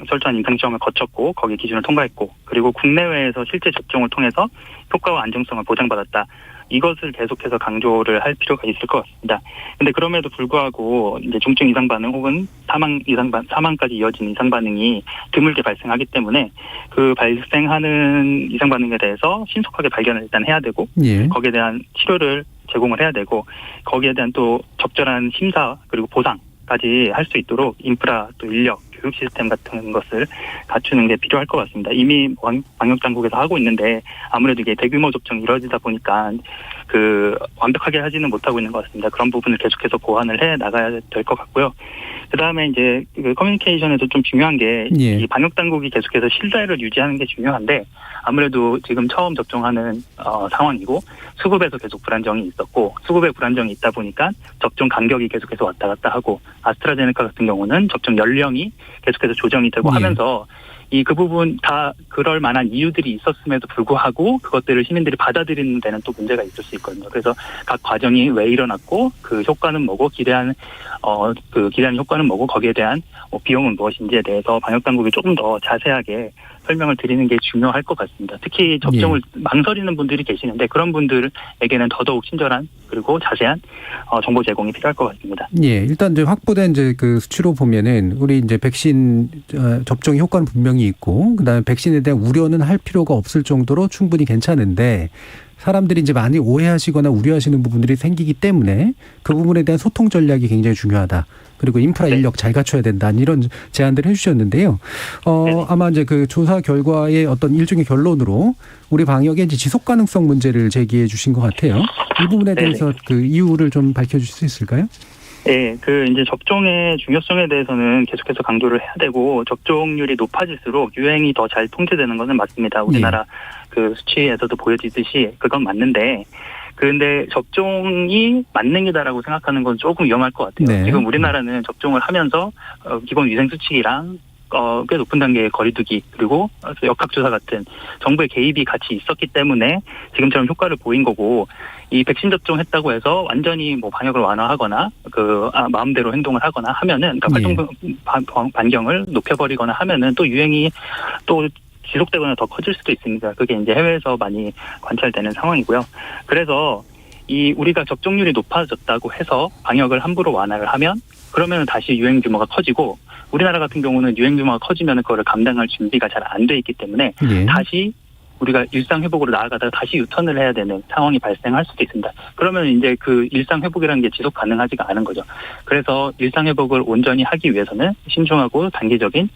철저한 임상시험을 거쳤고 거기에 기준을 통과했고, 그리고 국내외에서 실제 접종을 통해서 효과와 안정성을 보장받았다. 이것을 계속해서 강조를 할 필요가 있을 것 같습니다. 근데 그럼에도 불구하고 이제 중증 이상 반응 혹은 사망까지 이어진 이상 반응이 드물게 발생하기 때문에 그 발생하는 이상 반응에 대해서 신속하게 발견을 일단 해야 되고, 예. 거기에 대한 치료를 제공을 해야 되고, 거기에 대한 또 적절한 심사 그리고 보상까지 할 수 있도록 인프라 또 인력, 교육 시스템 같은 것을 갖추는 게 필요할 것 같습니다. 이미 방역당국에서 하고 있는데 아무래도 이게 대규모 접종이 이루어지다 보니까 완벽하게 하지는 못하고 있는 것 같습니다. 그런 부분을 계속해서 보완을 해 나가야 될 것 같고요. 그다음에 이제 그 커뮤니케이션에서 좀 중요한 게 이 방역당국이 계속해서 신뢰를 유지하는 게 중요한데, 아무래도 지금 처음 접종하는 상황이고 수급에서 계속 불안정이 있었고, 수급에 불안정이 있다 보니까 접종 간격이 계속해서 왔다 갔다 하고, 아스트라제네카 같은 경우는 접종 연령이 계속해서 조정이 되고 하면서 그 부분 다 그럴 만한 이유들이 있었음에도 불구하고 그것들을 시민들이 받아들이는 데는 또 문제가 있을 수 있거든요. 그래서 각 과정이 왜 일어났고 그 효과는 뭐고 기대한 효과는 뭐고 거기에 대한 비용은 무엇인지에 대해서 방역당국이 조금 더 자세하게 설명을 드리는 게 중요할 것 같습니다. 특히 접종을 망설이는 분들이 계시는데 그런 분들에게는 더더욱 친절한 그리고 자세한 정보 제공이 필요할 것 같습니다. 예, 일단 이제 확보된 이제 그 수치로 보면은 우리 이제 백신 접종 효과는 분명히 있고, 그다음에 백신에 대한 우려는 할 필요가 없을 정도로 충분히 괜찮은데, 사람들이 이제 많이 오해하시거나 우려하시는 부분들이 생기기 때문에 그 부분에 대한 소통 전략이 굉장히 중요하다. 그리고 인프라 인력 잘 갖춰야 된다. 이런 제안들을 해주셨는데요. 아마 이제 그 조사 결과의 어떤 일종의 결론으로 우리 방역의 이제 지속 가능성 문제를 제기해 주신 것 같아요. 이 부분에 대해서 그 이유를 좀 밝혀줄 수 있을까요? 네, 이제 접종의 중요성에 대해서는 계속해서 강조를 해야 되고, 접종률이 높아질수록 유행이 더 잘 통제되는 것은 맞습니다. 우리나라 그 수치에서도 보여지듯이 그건 맞는데, 그런데 접종이 만능이다라고 생각하는 건 조금 위험할 것 같아요. 네. 지금 우리나라는 접종을 하면서 기본 위생 수칙이랑 꽤 높은 단계의 거리두기 그리고 역학조사 같은 정부의 개입이 같이 있었기 때문에 지금처럼 효과를 보인 거고 이 백신 접종했다고 해서 완전히 뭐 방역을 완화하거나 마음대로 행동을 하거나 하면은 그러니까 활동 반경을 높여버리거나 하면은 또 유행이 또 지속되거나 더 커질 수도 있습니다. 그게 이제 해외에서 많이 관찰되는 상황이고요. 그래서 우리가 접종률이 높아졌다고 해서 방역을 함부로 완화를 하면 그러면 다시 유행 규모가 커지고 우리나라 같은 경우는 유행 규모가 커지면 그거를 감당할 준비가 잘 안 돼 있기 때문에 다시 우리가 일상 회복으로 나아가다가 다시 유턴을 해야 되는 상황이 발생할 수도 있습니다. 그러면 이제 그 일상 회복이라는 게 지속 가능하지가 않은 거죠. 그래서 일상 회복을 온전히 하기 위해서는 신중하고 단계적인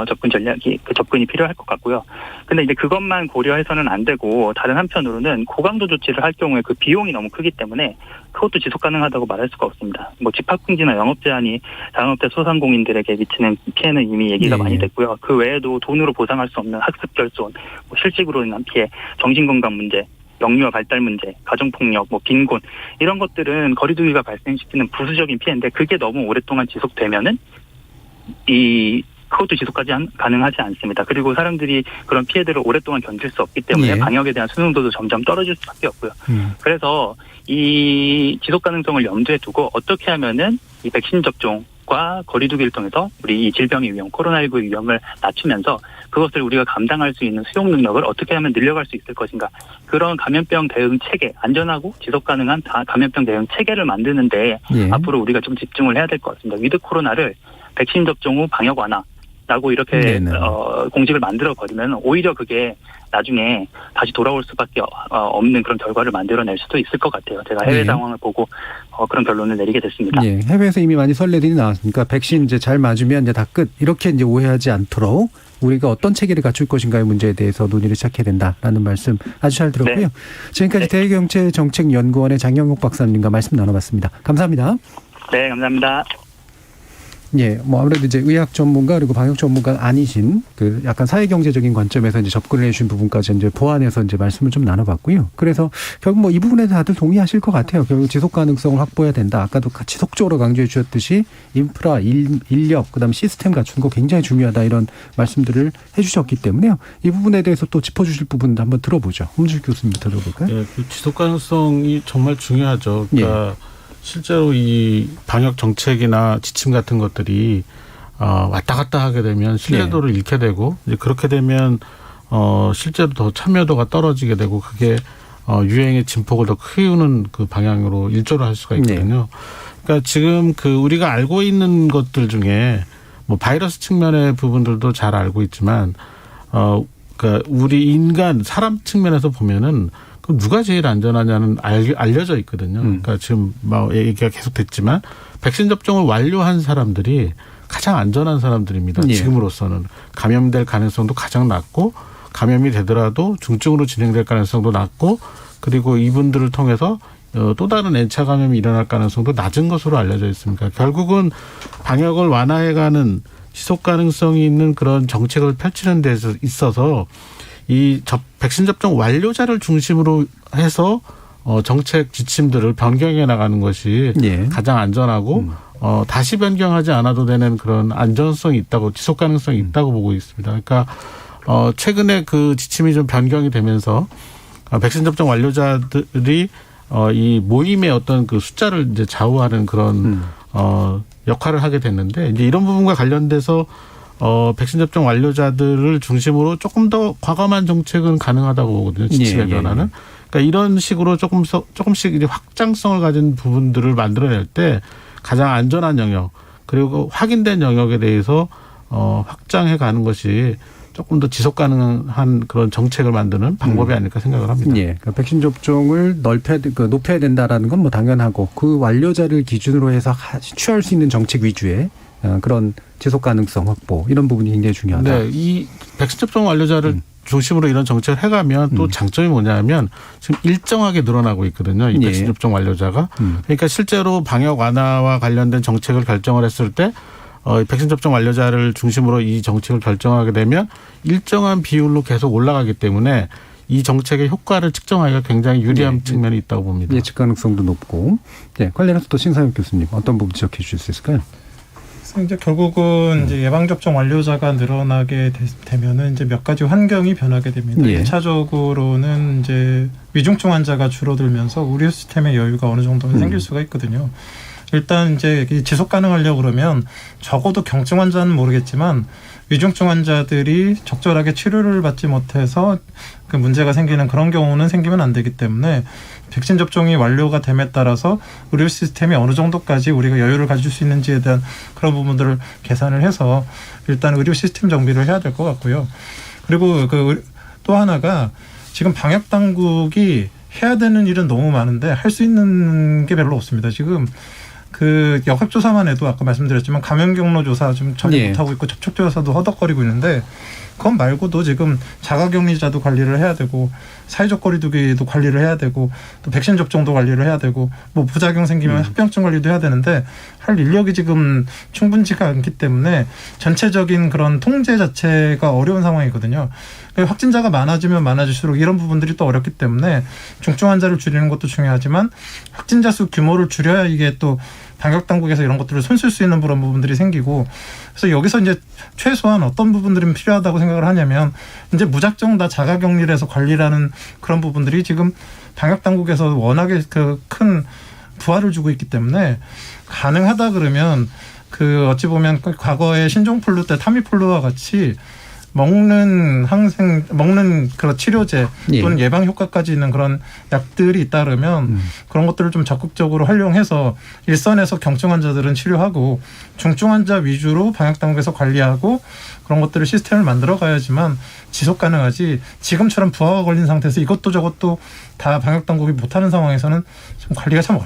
접근 전략이 접근이 필요할 것 같고요. 근데 이제 그것만 고려해서는 안 되고 다른 한편으로는 고강도 조치를 할 경우에 그 비용이 너무 크기 때문에 그것도 지속 가능하다고 말할 수가 없습니다. 뭐 집합금지나 영업 제한이 자영업자 소상공인들에게 미치는 피해는 이미 얘기가 많이 됐고요. 그 외에도 돈으로 보상할 수 없는 학습 결손, 뭐 실직으로 인한 피해, 정신건강 문제, 영유아 발달 문제, 가정폭력, 뭐 빈곤 이런 것들은 거리두기가 발생시키는 부수적인 피해인데 그게 너무 오랫동안 지속되면은 그것도 지속까지 가능하지 않습니다. 그리고 사람들이 그런 피해들을 오랫동안 견딜 수 없기 때문에 방역에 대한 수능도도 점점 떨어질 수밖에 없고요. 그래서 이 지속 가능성을 염두에 두고 어떻게 하면은 이 백신 접종과 거리두기를 통해서 우리 이 질병의 위험, 코로나19의 위험을 낮추면서 그것을 우리가 감당할 수 있는 수용 능력을 어떻게 하면 늘려갈 수 있을 것인가. 그런 감염병 대응 체계, 안전하고 지속 가능한 감염병 대응 체계를 만드는데 앞으로 우리가 좀 집중을 해야 될 것 같습니다. 위드 코로나를 백신 접종 후 방역 완화 라고 이렇게 공식을 만들어 버리면 오히려 그게 나중에 다시 돌아올 수밖에 없는 그런 결과를 만들어낼 수도 있을 것 같아요. 제가 해외 상황을 보고 그런 결론을 내리게 됐습니다. 해외에서 이미 많이 선례들이 나왔으니까 백신 이제 잘 맞으면 이제 다 끝 이렇게 이제 오해하지 않도록 우리가 어떤 체계를 갖출 것인가의 문제에 대해서 논의를 시작해야 된다라는 말씀 아주 잘 들었고요. 지금까지 대경제정책연구원의 장영욱 박사님과 말씀 나눠봤습니다. 감사합니다. 네, 감사합니다. 뭐 아무래도 이제 의학 전문가 그리고 방역 전문가 아니신 그 약간 사회경제적인 관점에서 이제 접근을 해주신 부분까지 이제 보완해서 이제 말씀을 좀 나눠봤고요. 그래서 결국 뭐 이 부분에 다들 동의하실 것 같아요. 결국 지속 가능성을 확보해야 된다. 아까도 지속적으로 강조해 주셨듯이 인프라, 인력, 그다음 시스템 갖추는 거 굉장히 중요하다 이런 말씀들을 해주셨기 때문에요. 이 부분에 대해서 또 짚어주실 부분도 한번 들어보죠. 홍준표 교수님부터 들어볼까요? 그 지속 가능성이 정말 중요하죠. 그러니까 실제로 이 방역 정책이나 지침 같은 것들이 왔다 갔다 하게 되면 신뢰도를 잃게 되고 이제 그렇게 되면 실제로 더 참여도가 떨어지게 되고 그게 유행의 진폭을 더 키우는 그 방향으로 일조를 할 수가 있거든요. 그러니까 지금 그 우리가 알고 있는 것들 중에 뭐 바이러스 측면의 부분들도 잘 알고 있지만 그러니까 우리 인간 사람 측면에서 보면은 누가 제일 안전하냐는 알려져 있거든요. 그러니까 지금 뭐 얘기가 계속 됐지만 백신 접종을 완료한 사람들이 가장 안전한 사람들입니다. 지금으로서는 감염될 가능성도 가장 낮고 감염이 되더라도 중증으로 진행될 가능성도 낮고 그리고 이분들을 통해서 또 다른 N차 감염이 일어날 가능성도 낮은 것으로 알려져 있습니다. 결국은 방역을 완화해가는 지속 가능성이 있는 그런 정책을 펼치는 데 있어서 이 백신 접종 완료자를 중심으로 해서 정책 지침들을 변경해 나가는 것이 가장 안전하고 다시 변경하지 않아도 되는 그런 안전성이 있다고 지속 가능성이 있다고 보고 있습니다. 그러니까 최근에 그 지침이 좀 변경이 되면서 백신 접종 완료자들이 이 모임의 어떤 그 숫자를 이제 좌우하는 그런 역할을 하게 됐는데 이제 이런 부분과 관련돼서 백신 접종 완료자들을 중심으로 조금 더 과감한 정책은 가능하다고 보거든요. 지침의 변화는. 그러니까 이런 식으로 조금씩 이제 확장성을 가진 부분들을 만들어낼 때 가장 안전한 영역 그리고 확인된 영역에 대해서 확장해 가는 것이 조금 더 지속 가능한 그런 정책을 만드는 방법이 아닐까 생각을 합니다. 그러니까 백신 접종을 높여야 된다라는 건 뭐 당연하고 그 완료자를 기준으로 해서 취할 수 있는 정책 위주의 그런 지속 가능성 확보 이런 부분이 굉장히 중요하다. 네, 이 백신 접종 완료자를 중심으로 이런 정책을 해가면 또 장점이 뭐냐면 지금 일정하게 늘어나고 있거든요. 이 백신 접종 완료자가. 그러니까 실제로 방역 완화와 관련된 정책을 결정을 했을 때 백신 접종 완료자를 중심으로 이 정책을 결정하게 되면 일정한 비율로 계속 올라가기 때문에 이 정책의 효과를 측정하기가 굉장히 유리한 측면이 있다고 봅니다. 예측 가능성도 높고. 네, 관련해서 또 신상엽 교수님 어떤 부분 지적해 주실 수 있을까요? 그래서 이제 결국은 이제 예방접종 완료자가 늘어나게 되면은 이제 몇 가지 환경이 변하게 됩니다. 예. 1차적으로는 이제 위중증 환자가 줄어들면서 의료 시스템의 여유가 어느 정도는 생길 수가 있거든요. 일단 이제 지속 가능하려고 그러면 적어도 경증 환자는 모르겠지만 위중증 환자들이 적절하게 치료를 받지 못해서 그 문제가 생기는 그런 경우는 생기면 안 되기 때문에 백신 접종이 완료가 됨에 따라서 의료 시스템이 어느 정도까지 우리가 여유를 가질 수 있는지에 대한 그런 부분들을 계산을 해서 일단 의료 시스템 정비를 해야 될 것 같고요. 그리고 또 하나가 지금 방역 당국이 해야 되는 일은 너무 많은데 할 수 있는 게 별로 없습니다. 지금 그 역학조사만 해도 아까 말씀드렸지만 감염 경로 조사 좀 전혀 못하고 있고 접촉 조사도 허덕거리고 있는데 그건 말고도 지금 자가격리자도 관리를 해야 되고 사회적 거리두기도 관리를 해야 되고 또 백신 접종도 관리를 해야 되고 뭐 부작용 생기면 합병증 관리도 해야 되는데 할 인력이 지금 충분치가 않기 때문에 전체적인 그런 통제 자체가 어려운 상황이거든요. 확진자가 많아지면 많아질수록 이런 부분들이 또 어렵기 때문에 중증 환자를 줄이는 것도 중요하지만 확진자 수 규모를 줄여야 이게 또 방역 당국에서 이런 것들을 손쓸 수 있는 그런 부분들이 생기고 그래서 여기서 이제 최소한 어떤 부분들이 필요하다고 생각을 하냐면 이제 무작정 다 자가격리를 해서 관리라는 그런 부분들이 지금 방역 당국에서 워낙에 그 큰 부하를 주고 있기 때문에 가능하다 그러면 그 어찌 보면 과거에 신종플루 때 타미플루와 같이 먹는 그런 치료제 또는 예방 효과까지 있는 그런 약들이 있다 그러면 그런 것들을 좀 적극적으로 활용해서 일선에서 경증 환자들은 치료하고 중증 환자 위주로 방역 당국에서 관리하고 그런 것들을 시스템을 만들어 가야지만 지속 가능하지 지금처럼 부하가 걸린 상태에서 이것도 저것도 다 방역 당국이 못하는 상황에서는 좀 관리가 참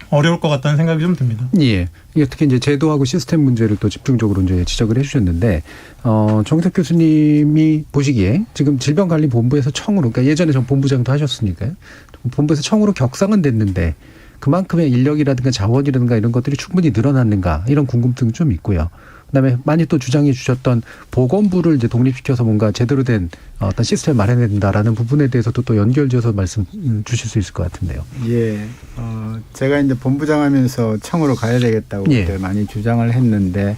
어려울 것 같다는 생각이 좀 듭니다. 예. 이게 특히 이제 제도하고 시스템 문제를 또 집중적으로 이제 지적을 해주셨는데, 정석 교수님이 보시기에 지금 질병관리본부에서 청으로, 그러니까 예전에 전 본부장도 하셨으니까요. 본부에서 청으로 격상은 됐는데 그만큼의 인력이라든가 자원이라든가 이런 것들이 충분히 늘어났는가 이런 궁금증이 좀 있고요. 그다음에 많이 또 주장해 주셨던 보건부를 이제 독립시켜서 뭔가 제대로 된 어떤 시스템을 마련해야 된다라는 부분에 대해서도 또 연결지어서 말씀 주실 수 있을 것 같은데요. 예. 제가 이제 본부장 하면서 청으로 가야 되겠다고 그때 많이 주장을 했는데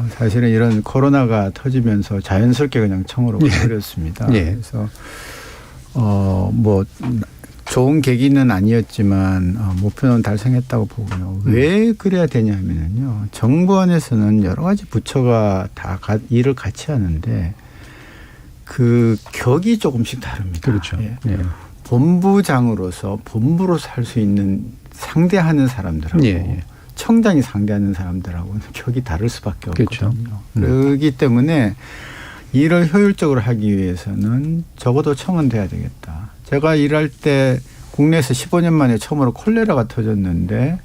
사실은 이런 코로나가 터지면서 자연스럽게 그냥 청으로 가버렸습니다. 그래서 뭐 좋은 계기는 아니었지만 목표는 달성했다고 보고요. 왜 그래야 되냐면요. 정부 안에서는 여러 가지 부처가 다 일을 같이 하는데 그 격이 조금씩 다릅니다. 그렇죠. 본부장으로서 본부로서 할 수 있는 상대하는 사람들하고 청장이 상대하는 사람들하고는 격이 다를 수밖에 없거든요. 그렇기 때문에 일을 효율적으로 하기 위해서는 적어도 청은 돼야 되겠다. 제가 일할 때 국내에서 15년 만에 처음으로 콜레라가 터졌는데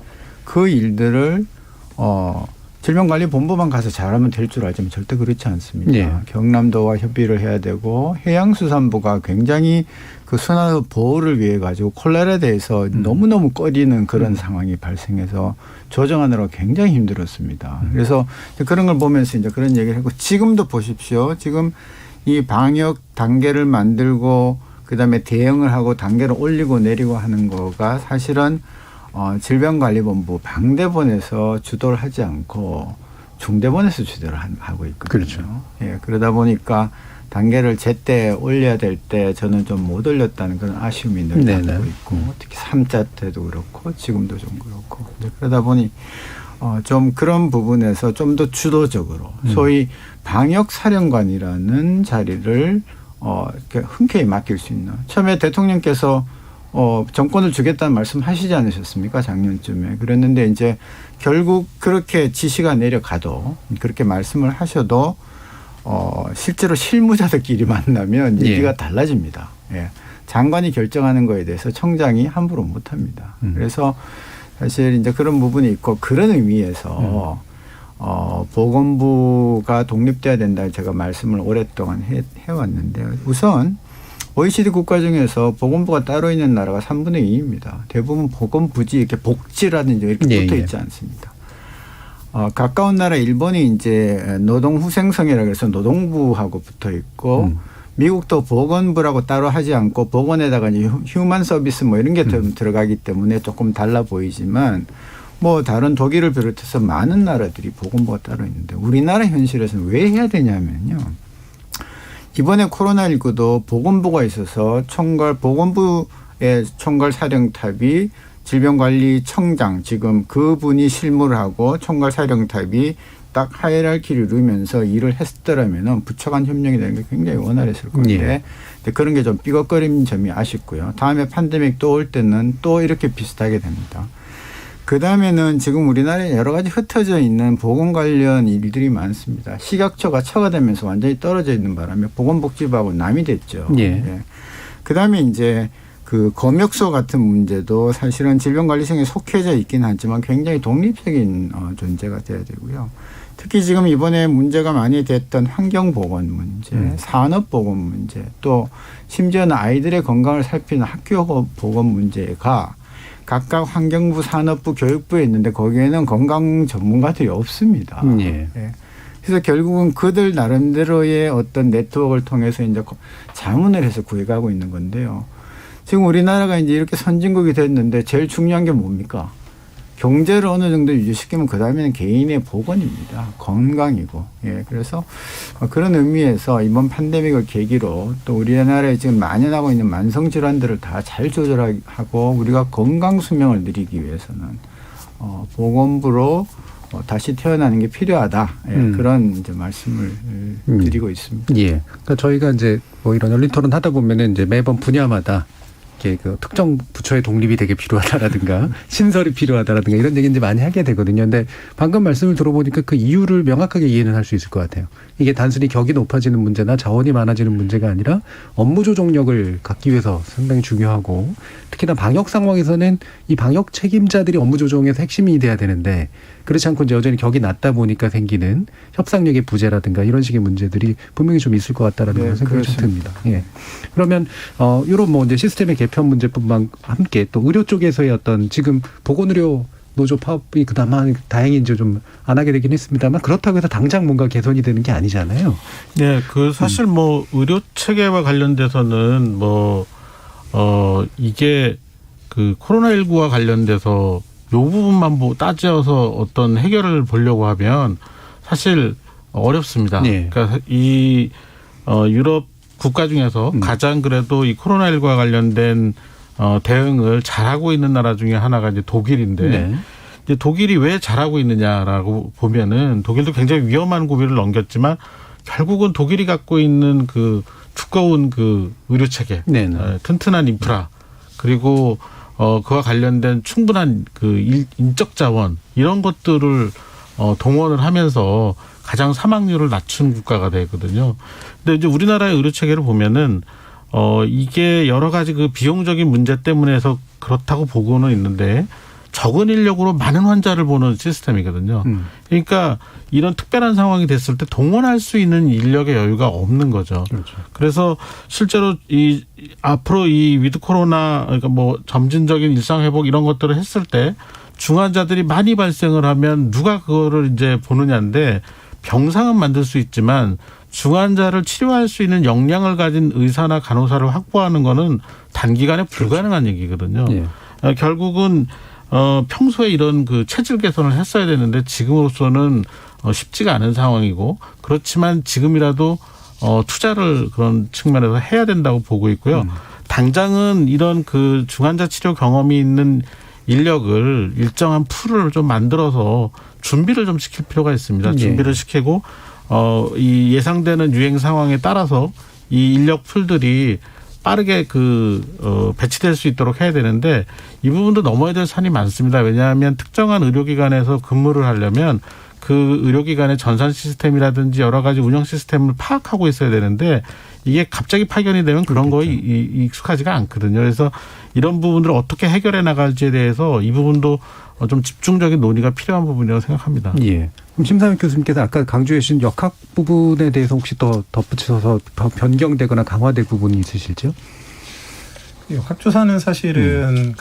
그 일들을 질병관리본부만 가서 잘하면 될 줄 알지만 절대 그렇지 않습니다. 경남도와 협의를 해야 되고 해양수산부가 굉장히 그 순환 보호를 위해 가지고 콜레라에 대해서 너무너무 꺼리는 그런 상황이 발생해서 조정하느라고 굉장히 힘들었습니다. 그래서 그런 걸 보면서 이제 그런 얘기를 했고 지금도 보십시오. 지금 이 방역 단계를 만들고 그다음에 대응을 하고 단계를 올리고 내리고 하는 거가 사실은 질병관리본부 방대본에서 주도를 하지 않고 중대본에서 주도를 하고 있거든요. 그렇죠. 예, 그러다 보니까 단계를 제때 올려야 될 때 저는 좀 못 올렸다는 그런 아쉬움이 늘 남고 있고 특히 3자 때도 그렇고 지금도 좀 그렇고 그러다 보니 좀 그런 부분에서 좀 더 주도적으로 소위 방역사령관이라는 자리를 이렇게 흔쾌히 맡길 수 있는. 처음에 대통령께서 정권을 주겠다는 말씀 하시지 않으셨습니까? 작년쯤에. 그랬는데 이제 결국 그렇게 지시가 내려가도 그렇게 말씀을 하셔도 실제로 실무자들끼리 만나면 얘기가 달라집니다. 장관이 결정하는 거에 대해서 청장이 함부로 못합니다. 그래서 사실 이제 그런 부분이 있고 그런 의미에서 보건부가 독립돼야 된다 제가 말씀을 오랫동안 해왔는데 우선 OECD 국가 중에서 보건부가 따로 있는 나라가 3분의 2입니다. 대부분 보건부지 이렇게 복지라든지 이렇게 붙어 있지 않습니다. 가까운 나라 일본이 이제 노동후생성이라고 해서 노동부하고 붙어 있고 미국도 보건부라고 따로 하지 않고 보건에다가 이제 휴먼 서비스 뭐 이런 게 들어가기 때문에 조금 달라 보이지만 뭐 다른 독일을 비롯해서 많은 나라들이 보건부가 따로 있는데 우리나라 현실에서는 왜 해야 되냐면요. 이번에 코로나19도 보건부가 있어서 보건부의 총괄 사령탑이 질병관리청장 지금 그분이 실무를 하고 총괄 사령탑이 딱 하이라키를 이루면서 일을 했더라면 부처 간 협력이 되는 게 굉장히 원활했을 건데 그런 게 좀 삐걱거리는 점이 아쉽고요. 다음에 팬데믹 또 올 때는 또 이렇게 비슷하게 됩니다. 그다음에는 지금 우리나라에 여러 가지 흩어져 있는 보건 관련 일들이 많습니다. 식약처가 처가되면서 완전히 떨어져 있는 바람에 보건복지부하고 남이 됐죠. 예. 그다음에 이제 그 검역소 같은 문제도 사실은 질병관리청에 속해져 있긴 하지만 굉장히 독립적인 존재가 돼야 되고요. 특히 지금 이번에 문제가 많이 됐던 환경보건 문제, 산업보건 문제, 또 심지어는 아이들의 건강을 살피는 학교보건 문제가 각각 환경부, 산업부, 교육부에 있는데 거기에는 건강 전문가들이 없습니다. 예. 그래서 결국은 그들 나름대로의 어떤 네트워크를 통해서 이제 자문을 해서 구해가고 있는 건데요. 지금 우리나라가 이제 이렇게 선진국이 됐는데 제일 중요한 게 뭡니까? 경제를 어느 정도 유지시키면 그다음에는 개인의 보건입니다. 건강이고. 예. 그래서 그런 의미에서 이번 팬데믹을 계기로 또 우리나라에 지금 만연하고 있는 만성 질환들을 다 잘 조절하고 우리가 건강 수명을 누리기 위해서는 보건부로 다시 태어나는 게 필요하다. 예. 그런 이제 말씀을 드리고 있습니다. 예. 그러니까 저희가 이제 뭐 이런 열린 토론 하다 보면은 이제 매번 분야마다 그 특정 부처의 독립이 되게 필요하다라든가 신설이 필요하다라든가 이런 얘기 이제 많이 하게 되거든요. 근데 방금 말씀을 들어보니까 그 이유를 명확하게 이해는 할 수 있을 것 같아요. 이게 단순히 격이 높아지는 문제나 자원이 많아지는 문제가 아니라 업무 조정력을 갖기 위해서 상당히 중요하고 특히나 방역 상황에서는 이 방역 책임자들이 업무 조정에서 핵심이 돼야 되는데 그렇지 않고 이제 여전히 격이 낮다 보니까 생기는 협상력의 부재라든가 이런 식의 문제들이 분명히 좀 있을 것 같다라는 그런 생각이 좀 듭니다. 예. 그러면 이런 뭐 이제 시스템의 개편 문제뿐만 함께 또 의료 쪽에서의 어떤 지금 보건의료 노조 파업이 그나마 다행히 이제 좀 안 하게 되긴 했습니다만 그렇다고 해서 당장 뭔가 개선이 되는 게 아니잖아요. 네, 그 사실 뭐 의료 체계와 관련돼서는 이게 그 코로나19와 관련돼서 요 부분만 따져서 어떤 해결을 보려고 하면 사실 어렵습니다. 네. 그러니까 이 유럽 국가 중에서 가장 그래도 이 코로나19와 관련된 대응을 잘하고 있는 나라 중에 하나가 이제 독일인데 네. 이제 독일이 왜 잘하고 있느냐라고 보면은 독일도 굉장히 위험한 고비를 넘겼지만 결국은 독일이 갖고 있는 그 두꺼운 그 의료 체계, 튼튼한 인프라 그리고 그와 관련된 충분한 그 인적 자원 이런 것들을 동원을 하면서 가장 사망률을 낮춘 국가가 되거든요. 근데 이제 우리나라의 의료 체계를 보면은 이게 여러 가지 그 비용적인 문제 때문에 해서 그렇다고 보고는 있는데 적은 인력으로 많은 환자를 보는 시스템이거든요. 그러니까 이런 특별한 상황이 됐을 때 동원할 수 있는 인력의 여유가 없는 거죠. 그렇죠. 그래서 실제로 앞으로 이 위드 코로나 그러니까 뭐 점진적인 일상 회복 이런 것들을 했을 때 중환자들이 많이 발생을 하면 누가 그거를 이제 보느냐인데 병상은 만들 수 있지만 중환자를 치료할 수 있는 역량을 가진 의사나 간호사를 확보하는 거는 단기간에 불가능한 그렇죠. 얘기거든요. 예. 결국은 평소에 이런 그 체질 개선을 했어야 되는데 지금으로서는 쉽지가 않은 상황이고 그렇지만 지금이라도 투자를 그런 측면에서 해야 된다고 보고 있고요. 당장은 이런 그 중환자 치료 경험이 있는 인력을 일정한 풀을 좀 만들어서 준비를 좀 시킬 필요가 있습니다. 네. 준비를 시키고 이 예상되는 유행 상황에 따라서 이 인력 풀들이 빠르게 배치될 수 있도록 해야 되는데 이 부분도 넘어야 될 산이 많습니다. 왜냐하면 특정한 의료기관에서 근무를 하려면 그 의료기관의 전산 시스템이라든지 여러 가지 운영 시스템을 파악하고 있어야 되는데 이게 갑자기 파견이 되면 그런 거에 익숙하지가 않거든요. 그래서 이런 부분들을 어떻게 해결해 나갈지에 대해서 이 부분도 좀 집중적인 논의가 필요한 부분이라고 생각합니다. 예. 그럼 심상혁 교수님께서 아까 강조해 주신 역학 부분에 대해서 혹시 더 덧붙여서 변경되거나 강화될 부분이 있으실지요? 역학조사는 사실은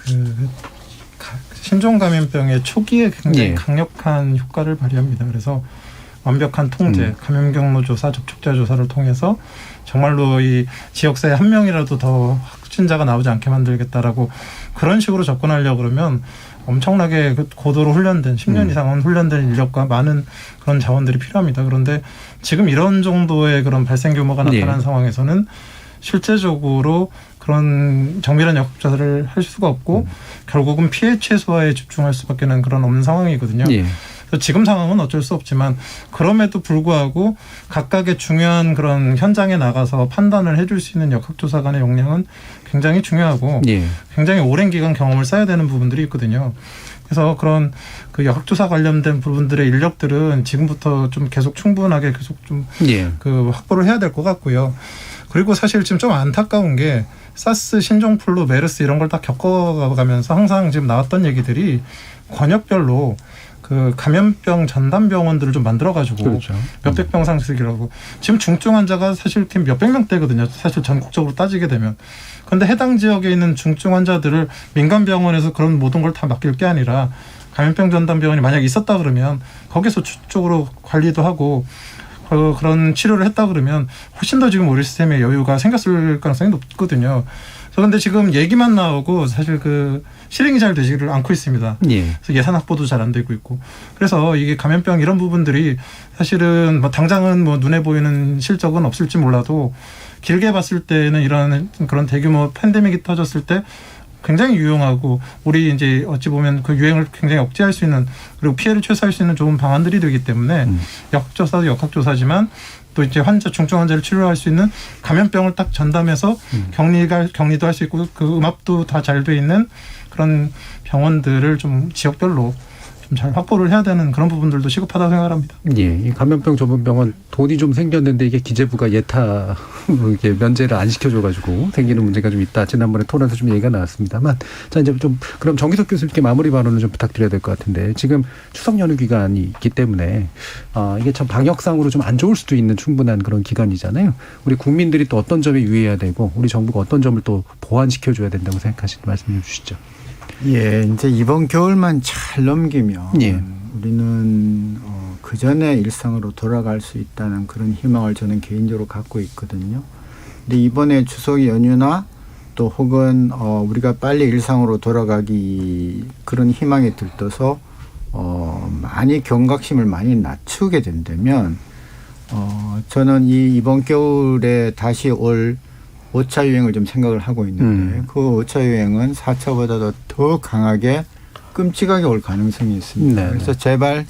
신종 감염병의 초기에 굉장히 강력한 효과를 발휘합니다. 그래서 완벽한 통제, 감염 경로 조사, 접촉자 조사를 통해서 정말로 이 지역사회 한 명이라도 더 확진자가 나오지 않게 만들겠다라고 그런 식으로 접근하려고 그러면 엄청나게 고도로 훈련된 10년 이상은 훈련된 인력과 많은 그런 자원들이 필요합니다. 그런데 지금 이런 정도의 그런 발생 규모가 나타난 상황에서는 실제적으로 그런 정밀한 역학조사를 할 수가 없고 결국은 피해 최소화에 집중할 수밖에 는 그런 없는 상황이거든요. 그래서 지금 상황은 어쩔 수 없지만 그럼에도 불구하고 각각의 중요한 그런 현장에 나가서 판단을 해줄 수 있는 역학조사관의 역량은 굉장히 중요하고 굉장히 오랜 기간 경험을 쌓아야 되는 부분들이 있거든요. 그래서 그런 그 역학조사 관련된 부분들의 인력들은 지금부터 좀 계속 충분하게 계속 좀 그 확보를 해야 될 것 같고요. 그리고 사실 지금 좀 안타까운 게 사스, 신종플루, 메르스 이런 걸 다 겪어가면서 항상 지금 나왔던 얘기들이 권역별로 그 감염병 전담 병원들을 좀 만들어가지고 몇백 병 상승이라고 지금 중증 환자가 사실 몇백 명대거든요. 사실 전국적으로 따지게 되면. 그런데 해당 지역에 있는 중증 환자들을 민간 병원에서 그런 모든 걸 다 맡길 게 아니라 감염병 전담 병원이 만약 있었다 그러면 거기서 주쪽으로 관리도 하고 그런 치료를 했다 그러면 훨씬 더 지금 우리 시스템에 여유가 생겼을 가능성이 높거든요. 그런데 지금 얘기만 나오고 사실 그 실행이 잘 되지를 않고 있습니다. 그래서 예산 확보도 잘 안 되고 있고. 그래서 이게 감염병 이런 부분들이 사실은 뭐 당장은 뭐 눈에 보이는 실적은 없을지 몰라도 길게 봤을 때는 이런 그런 대규모 팬데믹이 터졌을 때 굉장히 유용하고 우리 이제 어찌 보면 그 유행을 굉장히 억제할 수 있는 그리고 피해를 최소화할 수 있는 좋은 방안들이 되기 때문에 역학조사도 역학조사지만 또 이제 중증 환자를 치료할 수 있는 감염병을 딱 전담해서 격리도 할 수 있고 그 음압도 다 잘 돼 있는 그런 병원들을 좀 지역별로 좀 잘 확보를 해야 되는 그런 부분들도 시급하다고 생각합니다. 이 감염병 전문병원 돈이 좀 생겼는데 이게 기재부가 예타 이렇게 면제를 안 시켜줘가지고 생기는 문제가 좀 있다. 지난번에 토론에서 좀 얘기가 나왔습니다만, 자 이제 좀 그럼 정기석 교수님께 마무리 발언을 좀 부탁드려야 될 것 같은데 지금 추석 연휴 기간이 있기 때문에 이게 참 방역상으로 좀 안 좋을 수도 있는 충분한 그런 기간이잖아요. 우리 국민들이 또 어떤 점에 유의해야 되고 우리 정부가 어떤 점을 또 보완시켜줘야 된다고 생각하시는지 말씀해 주시죠. 이제 이번 겨울만 잘 넘기면 우리는 그 전에 일상으로 돌아갈 수 있다는 그런 희망을 저는 개인적으로 갖고 있거든요. 근데 이번에 추석 연휴나 또 혹은 우리가 빨리 일상으로 돌아가기 그런 희망에 들떠서 많이 경각심을 많이 낮추게 된다면 저는 이번 겨울에 다시 올 5차 유행을 좀 생각을 하고 있는데 그 5차 유행은 4차보다도 더 강하게 끔찍하게 올 가능성이 있습니다. 그래서 제발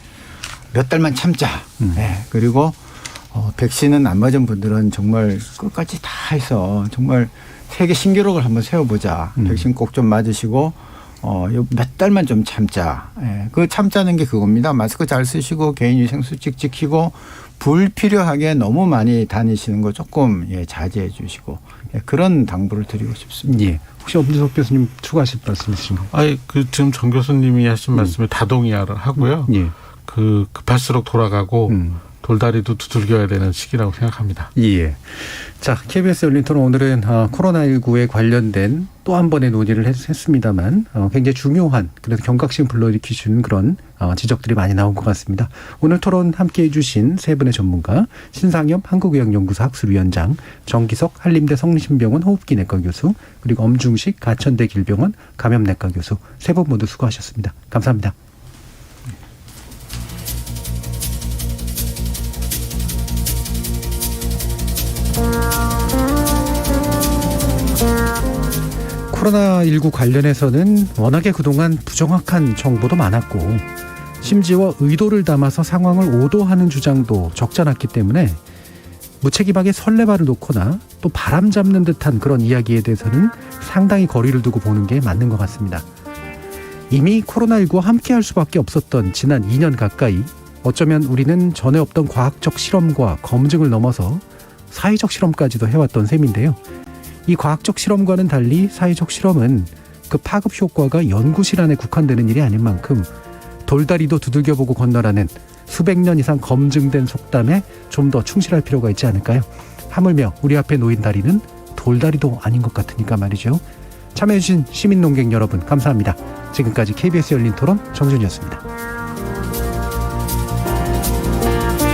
몇 달만 참자. 그리고 백신은 안 맞은 분들은 정말 끝까지 다 해서 정말 세계 신기록을 한번 세워보자. 백신 꼭 좀 맞으시고 몇 달만 좀 참자. 그 참자는 게 그겁니다. 마스크 잘 쓰시고 개인위생 수칙 지키고 불필요하게 너무 많이 다니시는 거 조금 자제해 주시고 그런 당부를 드리고 싶습니다. 혹시 엄지석 교수님 추가하실 말씀 있으신가요? 지금 정 교수님이 하신 말씀에 다동의를 하고요. 그 급할수록 돌아가고 돌다리도 두들겨야 되는 시기라고 생각합니다. 자, KBS 열린 토론 오늘은 코로나19에 관련된 또 한 번의 논의를 했습니다만 굉장히 중요한 그래서 경각심 불러일으키시는 그런 지적들이 많이 나온 것 같습니다. 오늘 토론 함께해 주신 세 분의 전문가 신상엽 한국의학연구소 학술위원장, 정기석 한림대 성심병원 호흡기내과 교수 그리고 엄중식 가천대 길병원 감염내과 교수 세 분 모두 수고하셨습니다. 감사합니다. 코로나19 관련해서는 워낙에 그동안 부정확한 정보도 많았고 심지어 의도를 담아서 상황을 오도하는 주장도 적지 않았기 때문에 무책임하게 설레발을 놓거나 또 바람 잡는 듯한 그런 이야기에 대해서는 상당히 거리를 두고 보는 게 맞는 것 같습니다. 이미 코로나19와 함께할 수밖에 없었던 지난 2년 가까이 어쩌면 우리는 전에 없던 과학적 실험과 검증을 넘어서 사회적 실험까지도 해왔던 셈인데요. 이 과학적 실험과는 달리 사회적 실험은 그 파급 효과가 연구실 안에 국한되는 일이 아닌 만큼 돌다리도 두들겨보고 건너라는 수백 년 이상 검증된 속담에 좀 더 충실할 필요가 있지 않을까요? 하물며 우리 앞에 놓인 다리는 돌다리도 아닌 것 같으니까 말이죠. 참여해주신 시민논객 여러분 감사합니다. 지금까지 KBS 열린 토론 정준이었습니다.